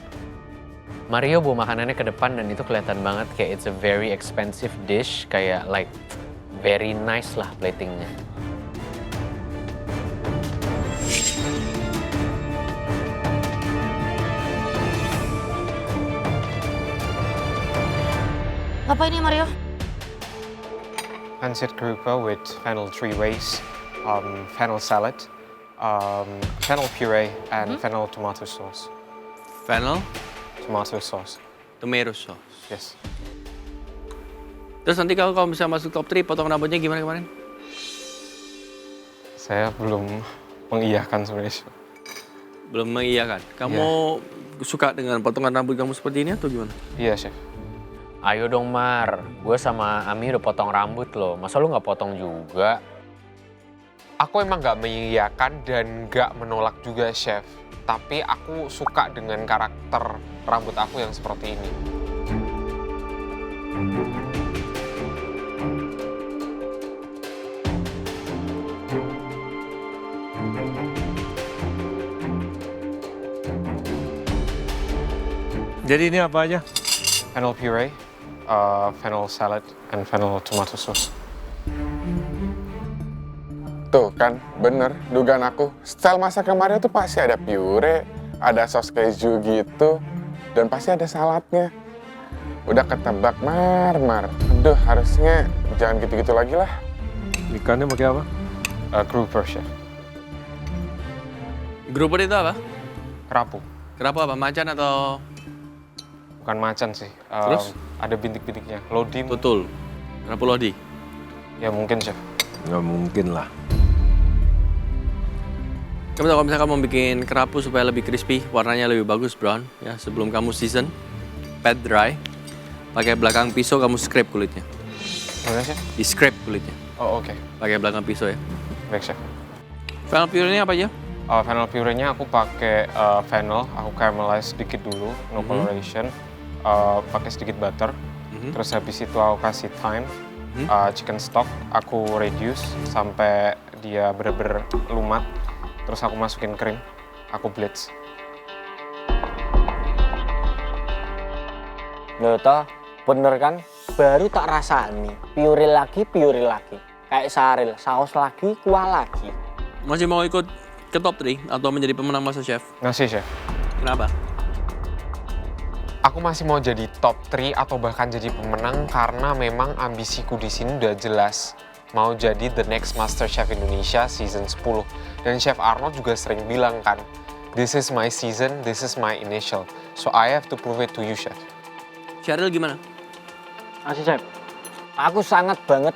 Mario bawa makanannya ke depan dan itu kelihatan banget kayak it's a very expensive dish, kayak like very nice lah platingnya. apa ini Mario? Pancit Garupa with fennel 3 ways, fennel salad, fennel puree, and fennel tomato sauce. Fennel, Tomato sauce, tomato sauce. yes. Terus nanti kalau bisa masuk top 3, potong rambutnya gimana kemarin? Saya belum mengiyakan sebenarnya. Belum mengiyakan. Kamu suka dengan potongan rambut kamu seperti ini atau gimana? Iya, chef. Ayo dong Mar, gue sama Ami udah potong rambut loh, masa lu nggak potong juga? Aku emang nggak mengiyakan dan nggak menolak juga, chef. Tapi aku suka dengan karakter rambut aku yang seperti ini. Jadi ini apa aja? Fennel puree, fennel salad, and fennel tomato sauce. Tuh kan, bener, dugaan aku. Style masakan Mario tuh pasti ada puree, ada saus keju gitu, dan pasti ada saladnya. Udah ketebak Mar. Aduh, harusnya jangan gitu-gitu lagi lah. Ikannya pakai apa? Grouper, chef. Grouper itu apa? Kerapu. Kenapa apa? Macan atau Bukan macan sih. Terus? Ada bintik-bintiknya. Lodi, tutul? Kenapa lodi? ya mungkin, chef. Nggak mungkin lah. Kamu tahu kalau misalnya kamu bikin kerapu supaya lebih crispy, warnanya lebih bagus brown, ya sebelum kamu season, pat dry, pakai belakang pisau kamu scrape kulitnya, Boleh, chef? di scrape kulitnya, Oh, oke. pakai belakang pisau ya. Baik, chef. Fennel puree ini apa aja? Fennel puree-nya aku pakai fennel, aku caramelize sedikit dulu, no coloration. Pakai sedikit butter. Terus habis itu aku kasih thyme, chicken stock, aku reduce sampai dia bener-bener lumat. Terus aku masukin krim, aku blitz. Loh toh, bener kan? Baru tak rasani, puree lagi. Kayak saril, saus lagi, kuah lagi. Masih mau ikut ke top 3 atau menjadi pemenang MasterChef? Ngasih, chef. Kenapa? Aku masih mau jadi top 3 atau bahkan jadi pemenang karena memang ambisiku di sini udah jelas. Mau jadi the next MasterChef Indonesia season 10. Dan Chef Arnold juga sering bilang kan, this is my season, this is my initial. So I have to prove it to you, Chef. Cheryl gimana? Masih, chef. Aku sangat banget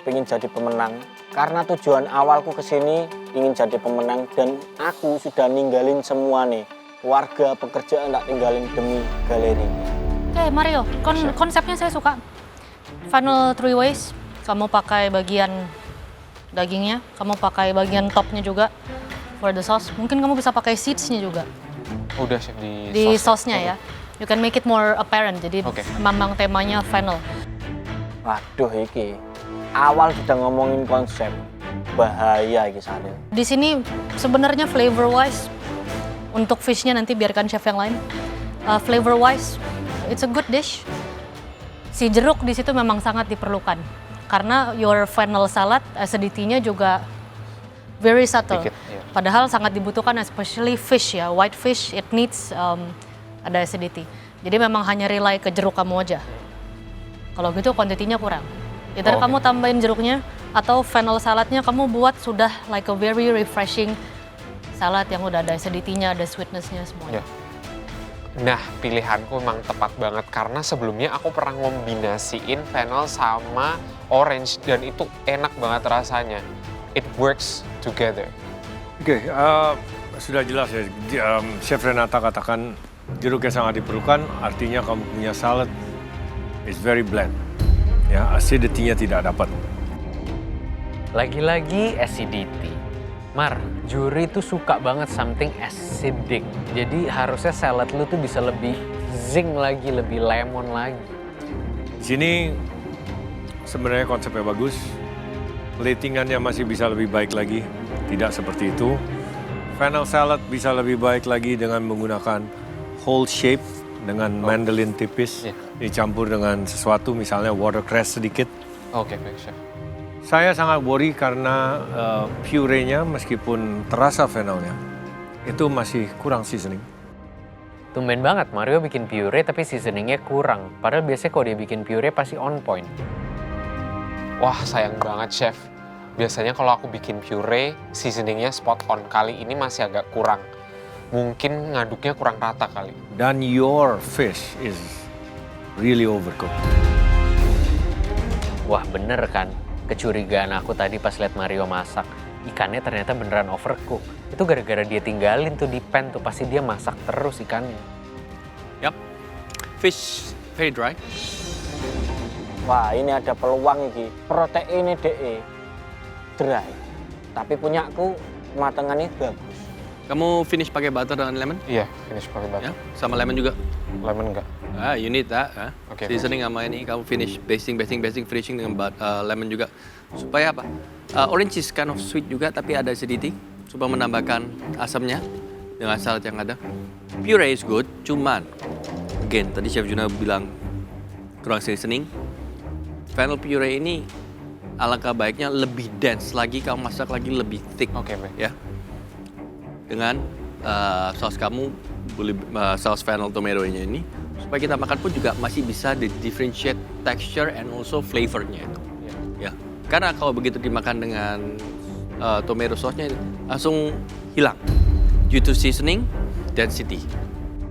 pengen jadi pemenang. Karena tujuan awalku ke sini ingin jadi pemenang dan aku sudah ninggalin semua nih. Keluarga, pekerjaan tak tinggalin demi galeri. Oke, Mario, konsepnya saya suka. Fennel 3 ways, kamu pakai bagian dagingnya, kamu pakai bagian topnya juga for the sauce. Mungkin kamu bisa pakai seeds-nya juga Udah, Chef, di sausnya ya. You can make it more apparent, jadi memang temanya fennel. Waduh, iki. Awal sudah ngomongin konsep, bahaya iki Saril. Di sini sebenarnya flavor wise, untuk fishnya nanti biarkan chef yang lain. Flavor wise, it's a good dish. Si jeruk di situ memang sangat diperlukan karena your fennel salad acidity-nya juga very subtle. Dikit, iya. Padahal sangat dibutuhkan, especially fish ya, white fish it needs ada acidity. Jadi memang hanya rely ke jeruk kamu aja. Kalau gitu kuantitinya kurang. Either kamu tambahin jeruknya atau fennel saladnya kamu buat sudah like a very refreshing salad yang udah ada acidity-nya, ada sweetness-nya semuanya. Yeah. Nah, pilihanku memang tepat banget karena sebelumnya aku pernah ngombinasiin fennel sama orange dan itu enak banget rasanya. It works together. Oke, sudah jelas ya. Chef Renata katakan jeruk yang sangat diperlukan, artinya kamu punya salad is very bland. Ya, acidity-nya tidak dapat. Lagi-lagi acidity. Mar, juri tuh suka banget something acidic. Jadi harusnya salad lu tuh bisa lebih zing lagi, lebih lemon lagi. Di sini sebenarnya konsepnya bagus. Platingannya masih bisa lebih baik lagi. Tidak seperti itu. Fennel salad bisa lebih baik lagi dengan menggunakan whole shape dengan mandolin tipis dicampur dengan sesuatu misalnya watercress sedikit. Oke, baik chef. Saya sangat worry karena purenya meskipun terasa fennelnya itu masih kurang seasoning. Tumben banget Mario bikin puree tapi seasoningnya kurang. Padahal biasanya kalau dia bikin puree pasti on point. Wah, sayang banget chef. Biasanya kalau aku bikin puree, seasoningnya spot on. Kali ini masih agak kurang. Mungkin ngaduknya kurang rata kali. Dan your fish is really overcooked. Wah bener kan, kecurigaan aku tadi pas liat Mario masak. Ikannya ternyata beneran overcook. Itu gara-gara dia tinggalin tuh di pan tuh, pasti dia masak terus ikannya. Yap. Fish very dry. Wah, ini ada peluang iki. Proteinnya DE dry. Tapi punyaku kematangannya bagus. Kamu finish pakai butter dengan lemon? Iya, finish pakai butter. Ya, sama lemon juga. Lemon enggak? You need that. Oke, Seasoning sama ini kamu finish basting, finishing dengan lemon juga. Supaya apa? Orange is kind of sweet juga tapi ada acidity. Supaya menambahkan asamnya dengan salad yang ada. Puree is good, cuman again tadi Chef Juna bilang kurang seasoning. Fennel puree ini alangkah baiknya lebih dense lagi, kamu masak lagi lebih thick. Oke, baik. Ya. Dengan saus kamu, saus fennel tomato-nya ini, supaya kita makan pun juga masih bisa differentiate texture and also flavornya itu. Ya. Karena kalau begitu dimakan dengan tomato sauce-nya langsung hilang due to seasoning density.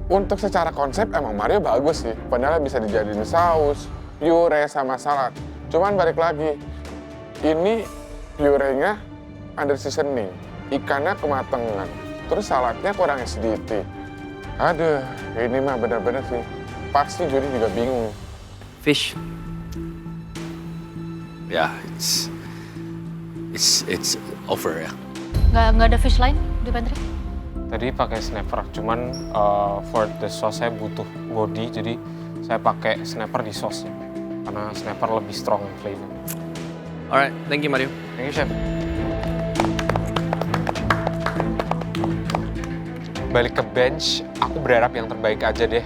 Untuk secara konsep emang Mario bagus sih. Padahal bisa dijadiin saus, puree sama salad. Cuman balik lagi, ini purenya under seasoning, ikannya kematangan, terus saladnya kurang acidity. Aduh, ini mah benar-benar sih. Pasti juri juga bingung. Fish, ya, it's over ya. Nggak ada fish lain di pantry? Tadi pakai snapper, cuman for the sauce saya butuh body, jadi saya pakai snapper di sauce karena snapper lebih strong flavor. Alright, thank you Mario. Thank you, chef. Balik ke bench, aku berharap yang terbaik aja deh.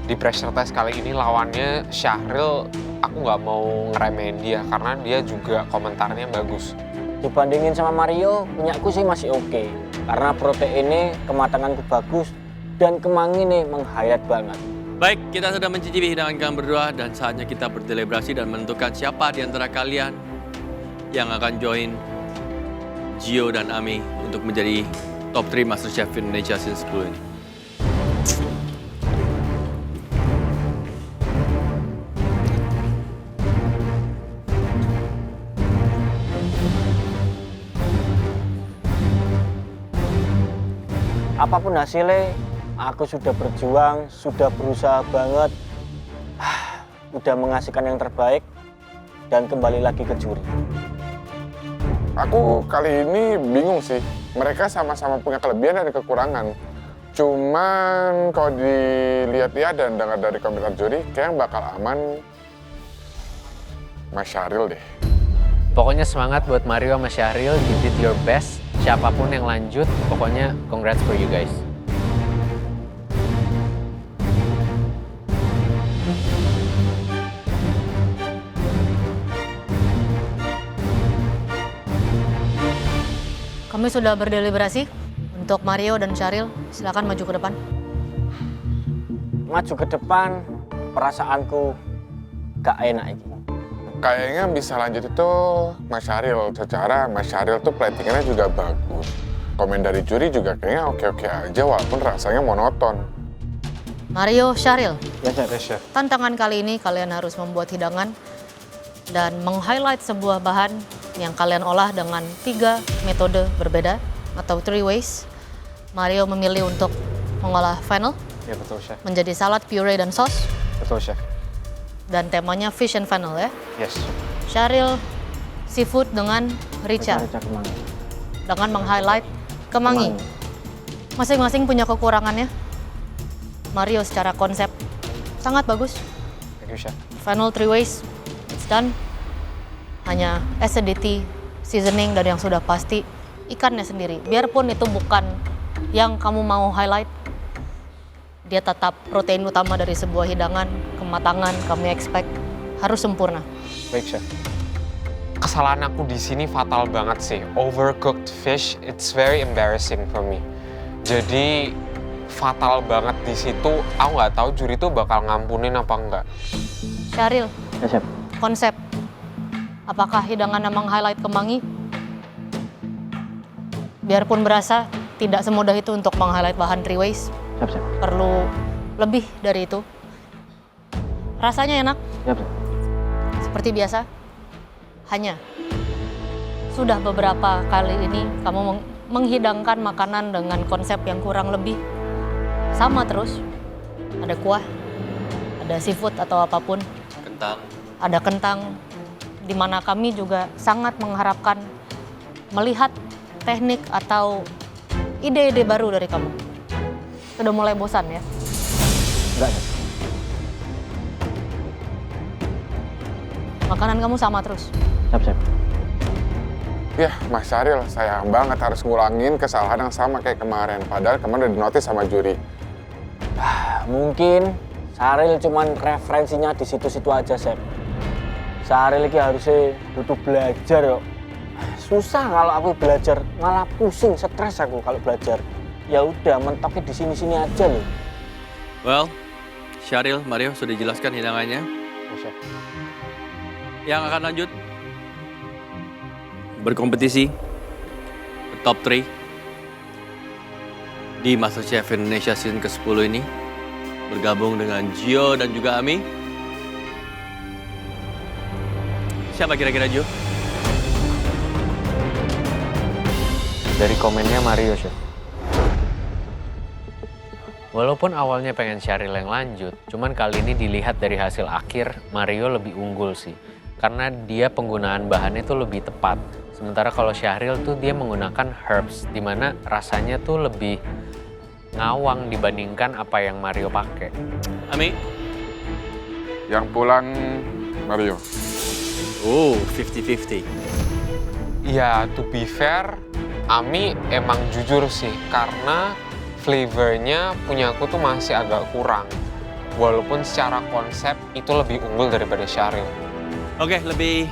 Di pressure test kali ini lawannya Syahril, aku nggak mau ngeremehin dia karena dia juga komentarnya bagus. Dibandingin sama Mario, punyaku sih masih oke. Karena proteinnya kematanganku bagus dan kemanginnya menghayat banget. Baik, kita sudah mencicipi hidangan kalian berdua dan saatnya kita berdeliberasi dan menentukan siapa di antara kalian yang akan join Gio dan Ami untuk menjadi top 3 MasterChef Indonesia season 10 ini. Apapun hasilnya, aku sudah berjuang, sudah berusaha banget, udah mengasihkan yang terbaik, dan kembali lagi ke juri. Aku kali ini bingung sih. Mereka sama-sama punya kelebihan dan kekurangan. Cuman kalau dilihat-lihat dan dengar dari komentar juri, kayaknya bakal aman Mas Syahril deh. Pokoknya semangat buat Mario sama Syahril, you did your best. Siapapun yang lanjut, pokoknya congrats for you guys. Kami sudah berdeliberasi untuk Mario dan Syahril. Silakan maju ke depan. Maju ke depan, perasaanku gak enak ini. Kayaknya bisa lanjut itu Mas Syahril. Secara Mas Syahril tuh platingannya juga bagus. Komen dari juri juga kayaknya oke-oke aja walaupun rasanya monoton. Mario, Syahril, Ya, chef. tantangan kali ini kalian harus membuat hidangan dan meng-highlight sebuah bahan yang kalian olah dengan 3 metode berbeda atau 3 ways. Mario memilih untuk mengolah fennel Ya betul, Chef. menjadi salad, puree, dan sauce. Betul, Chef. Dan temanya fish and fennel ya. Yes. Syaril, seafood dengan rica. Rica kemangi. Dengan meng-highlight kemangi. Masing-masing punya kekurangannya. Mario secara konsep sangat bagus. Thank you, Chef. Fennel 3 ways, it's done. Hanya acidity, seasoning, dan yang sudah pasti ikannya sendiri. Biarpun itu bukan yang kamu mau highlight, dia tetap protein utama dari sebuah hidangan. Kematangan kami expect harus sempurna. Baik, Chef. Kesalahan aku di sini fatal banget sih. Overcooked fish, it's very embarrassing for me. Jadi fatal banget di situ. Aku nggak tahu juri tuh bakal ngampunin apa enggak. Syaril, Ya, Chef. konsep. Apakah hidangan yang meng-highlight kemangi? Biarpun berasa tidak semudah itu untuk meng-highlight bahan 3 ways. Siap, Chef. Perlu lebih dari itu. Rasanya enak, Siap, Chef. seperti biasa. Hanya sudah beberapa kali ini kamu menghidangkan makanan dengan konsep yang kurang lebih sama terus. Ada kuah, ada seafood atau apapun, Kentang. ada kentang, di mana kami juga sangat mengharapkan melihat teknik atau ide-ide baru dari kamu. Sudah mulai bosan ya? Enggak, Chef. Makanan kamu sama terus. Siap, Chef. Ya, Mas Syaril, sayang banget harus ngulangin kesalahan yang sama kayak kemarin. Padahal kemarin udah dinotis sama juri. Mungkin Syaril cuman referensinya di situ-situ aja, Chef. Syaril ini harusnya butuh belajar yuk. Susah kalau aku belajar, malah pusing, stres aku kalau belajar. Ya udah, mentoknya di sini-sini aja loh. Well, Syaril, Mario sudah jelaskan hidangannya. Ya, Chef. Yang akan lanjut berkompetisi top 3 di MasterChef Indonesia season ke-10 ini, bergabung dengan Gio dan juga Ami. Siapa kira-kira, Gio? Dari komennya Mario, Chef. Walaupun awalnya pengen Syaril yang lanjut, cuman kali ini dilihat dari hasil akhir, Mario lebih unggul sih. Karena dia penggunaan bahannya tuh lebih tepat. Sementara kalau Syaril tuh dia menggunakan herbs, dimana rasanya tuh lebih ngawang dibandingkan apa yang Mario pakai. Ami? Yang pulang Mario. Oh, 50-50. Ya, to be fair, Ami emang jujur sih, karena flavornya punya aku tuh masih agak kurang. Walaupun secara konsep itu lebih unggul daripada Syaril. Oke, lebih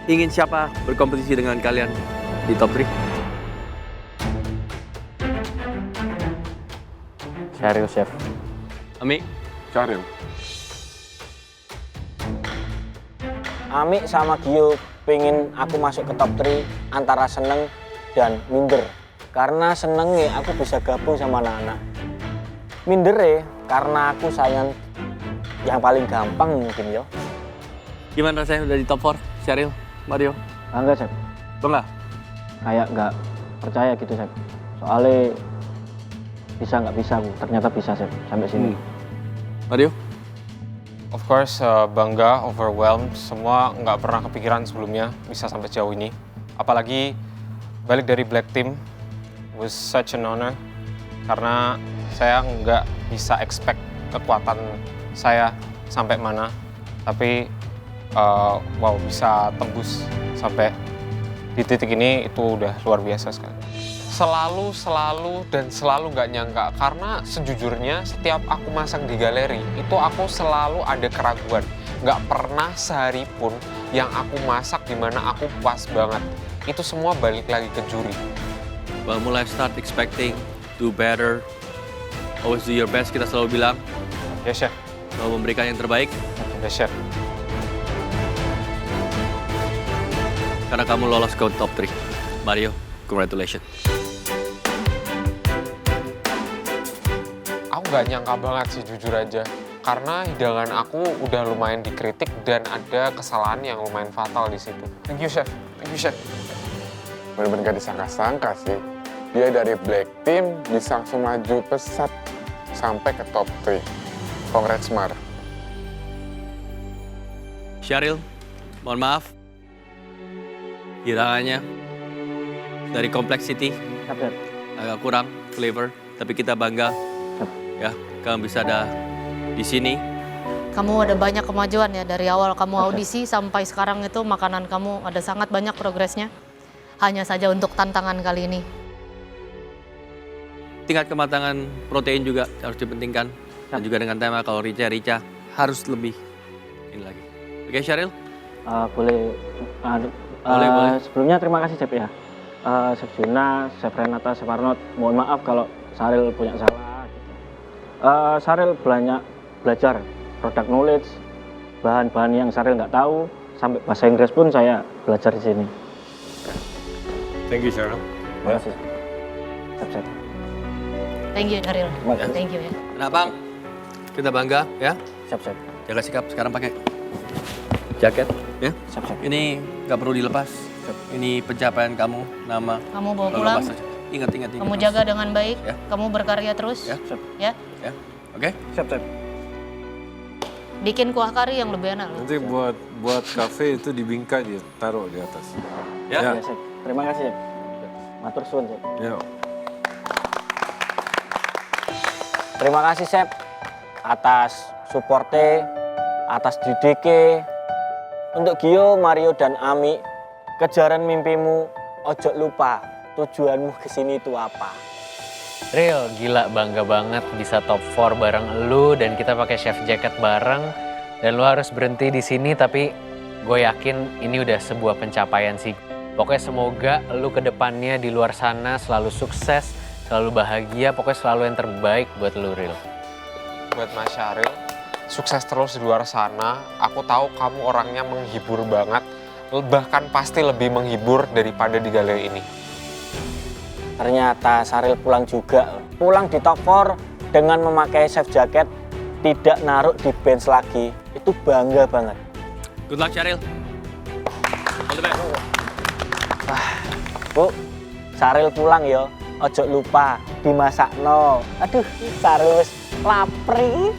ingin siapa berkompetisi dengan kalian di top 3? Syaril, Chef. Ami? Syaril. Ami sama Gio pengen aku masuk ke top 3 antara seneng dan minder. Karena seneng nih aku bisa gabung sama anak-anak. Minder ya karena aku sayang yang paling gampang mungkin yo. Gimana rasanya udah di top 4? Syaril, Mario? Bangga, Chef. Bangga? Kayak nggak percaya gitu, Chef. Soalnya bisa nggak bisa aku, ternyata bisa, Chef, sampai sini. Mario? Of course, bangga, overwhelmed, semua nggak pernah kepikiran sebelumnya bisa sampai jauh ini. Apalagi balik dari Black Team, was such an honor. Karena saya nggak bisa expect kekuatan saya sampai mana. Tapi, wow, bisa tembus sampai di titik ini itu udah luar biasa sekali. Selalu nggak nyangka, karena sejujurnya setiap aku masak di galeri itu aku selalu ada keraguan. Nggak pernah sehari pun yang aku masak di mana aku puas banget. Itu semua balik lagi ke juri. Well, mulai start expecting, do better, always do your best, kita selalu bilang. Ya, Chef. Selalu memberikan yang terbaik, Ya, Chef. karena kamu lolos ke top 3. Mario, congratulations. Aku nggak nyangka banget sih, jujur aja. Karena hidangan aku udah lumayan dikritik dan ada kesalahan yang lumayan fatal di situ. Thank you, Chef. Thank you, Chef. Bener-bener gak disangka-sangka sih. dia dari black team bisa langsung maju pesat sampai ke top 3. Congrats, Mar. Syaril, mohon maaf. Hidangannya dari complexity Siap, Chef. agak kurang flavor, tapi kita bangga ya kamu bisa ada di sini. Kamu ada banyak kemajuan ya dari awal kamu audisi sampai sekarang itu makanan kamu ada sangat banyak progresnya. Hanya saja untuk tantangan kali ini. Tingkat kematangan protein juga harus dipentingkan dan juga dengan tema kalau rica harus lebih ini lagi. Oke, Syaril? Boleh, Boleh. sebelumnya terima kasih Chef ya. Chef Juna, Chef Renata, Chef Arnold, mohon maaf kalau Syaril punya salah. Syaril banyak belajar product knowledge, bahan-bahan yang Syaril nggak tahu, sampai bahasa Inggris pun saya belajar di sini. Thank you, Sharon. Terima kasih. Chef. Thank you, Syaril. Terima kasih. Thank you ya. Kenapa? Kita bangga ya. Chef. Jaga sikap, sekarang pakai jaket ya. Chef. Ini nggak perlu dilepas. Ini pencapaian kamu, nama. Kamu bawa Lalu pulang. lepas aja. Ingat. Kamu terus. jaga dengan baik. Ya. Kamu berkarya terus. Ya. Ya. Ya, oke? Chef. Bikin kuah kari yang lebih enak loh. Nanti buat kafe itu dibingkai dia taruh di atas. Ya. Ya. Ya, Chef. Terima kasih Chef. Matur suwun Chef. Ya. Terima kasih Chef atas supportnya, atas didike. Untuk Gio, Mario, dan Ami, kejaran mimpimu, ojo lupa tujuanmu kesini itu apa. Real, gila bangga banget bisa top 4 bareng lu dan kita pakai chef jacket bareng. Dan lu harus berhenti di sini tapi gue yakin ini udah sebuah pencapaian sih. Pokoknya semoga lu ke depannya di luar sana selalu sukses, selalu bahagia, pokoknya selalu yang terbaik buat lu Real. Buat Mas Syaril, sukses terus di luar sana. Aku tahu kamu orangnya menghibur banget, bahkan pasti lebih menghibur daripada di galeri ini. Ternyata Syaril pulang juga. Pulang di top 4 dengan memakai chef jacket, tidak naruh di bench lagi. Itu bangga banget. Good luck, Syaril. All the best. Bu, Syaril pulang ya. Ojo lupa dimasakno. Aduh, Syaril wis lapri.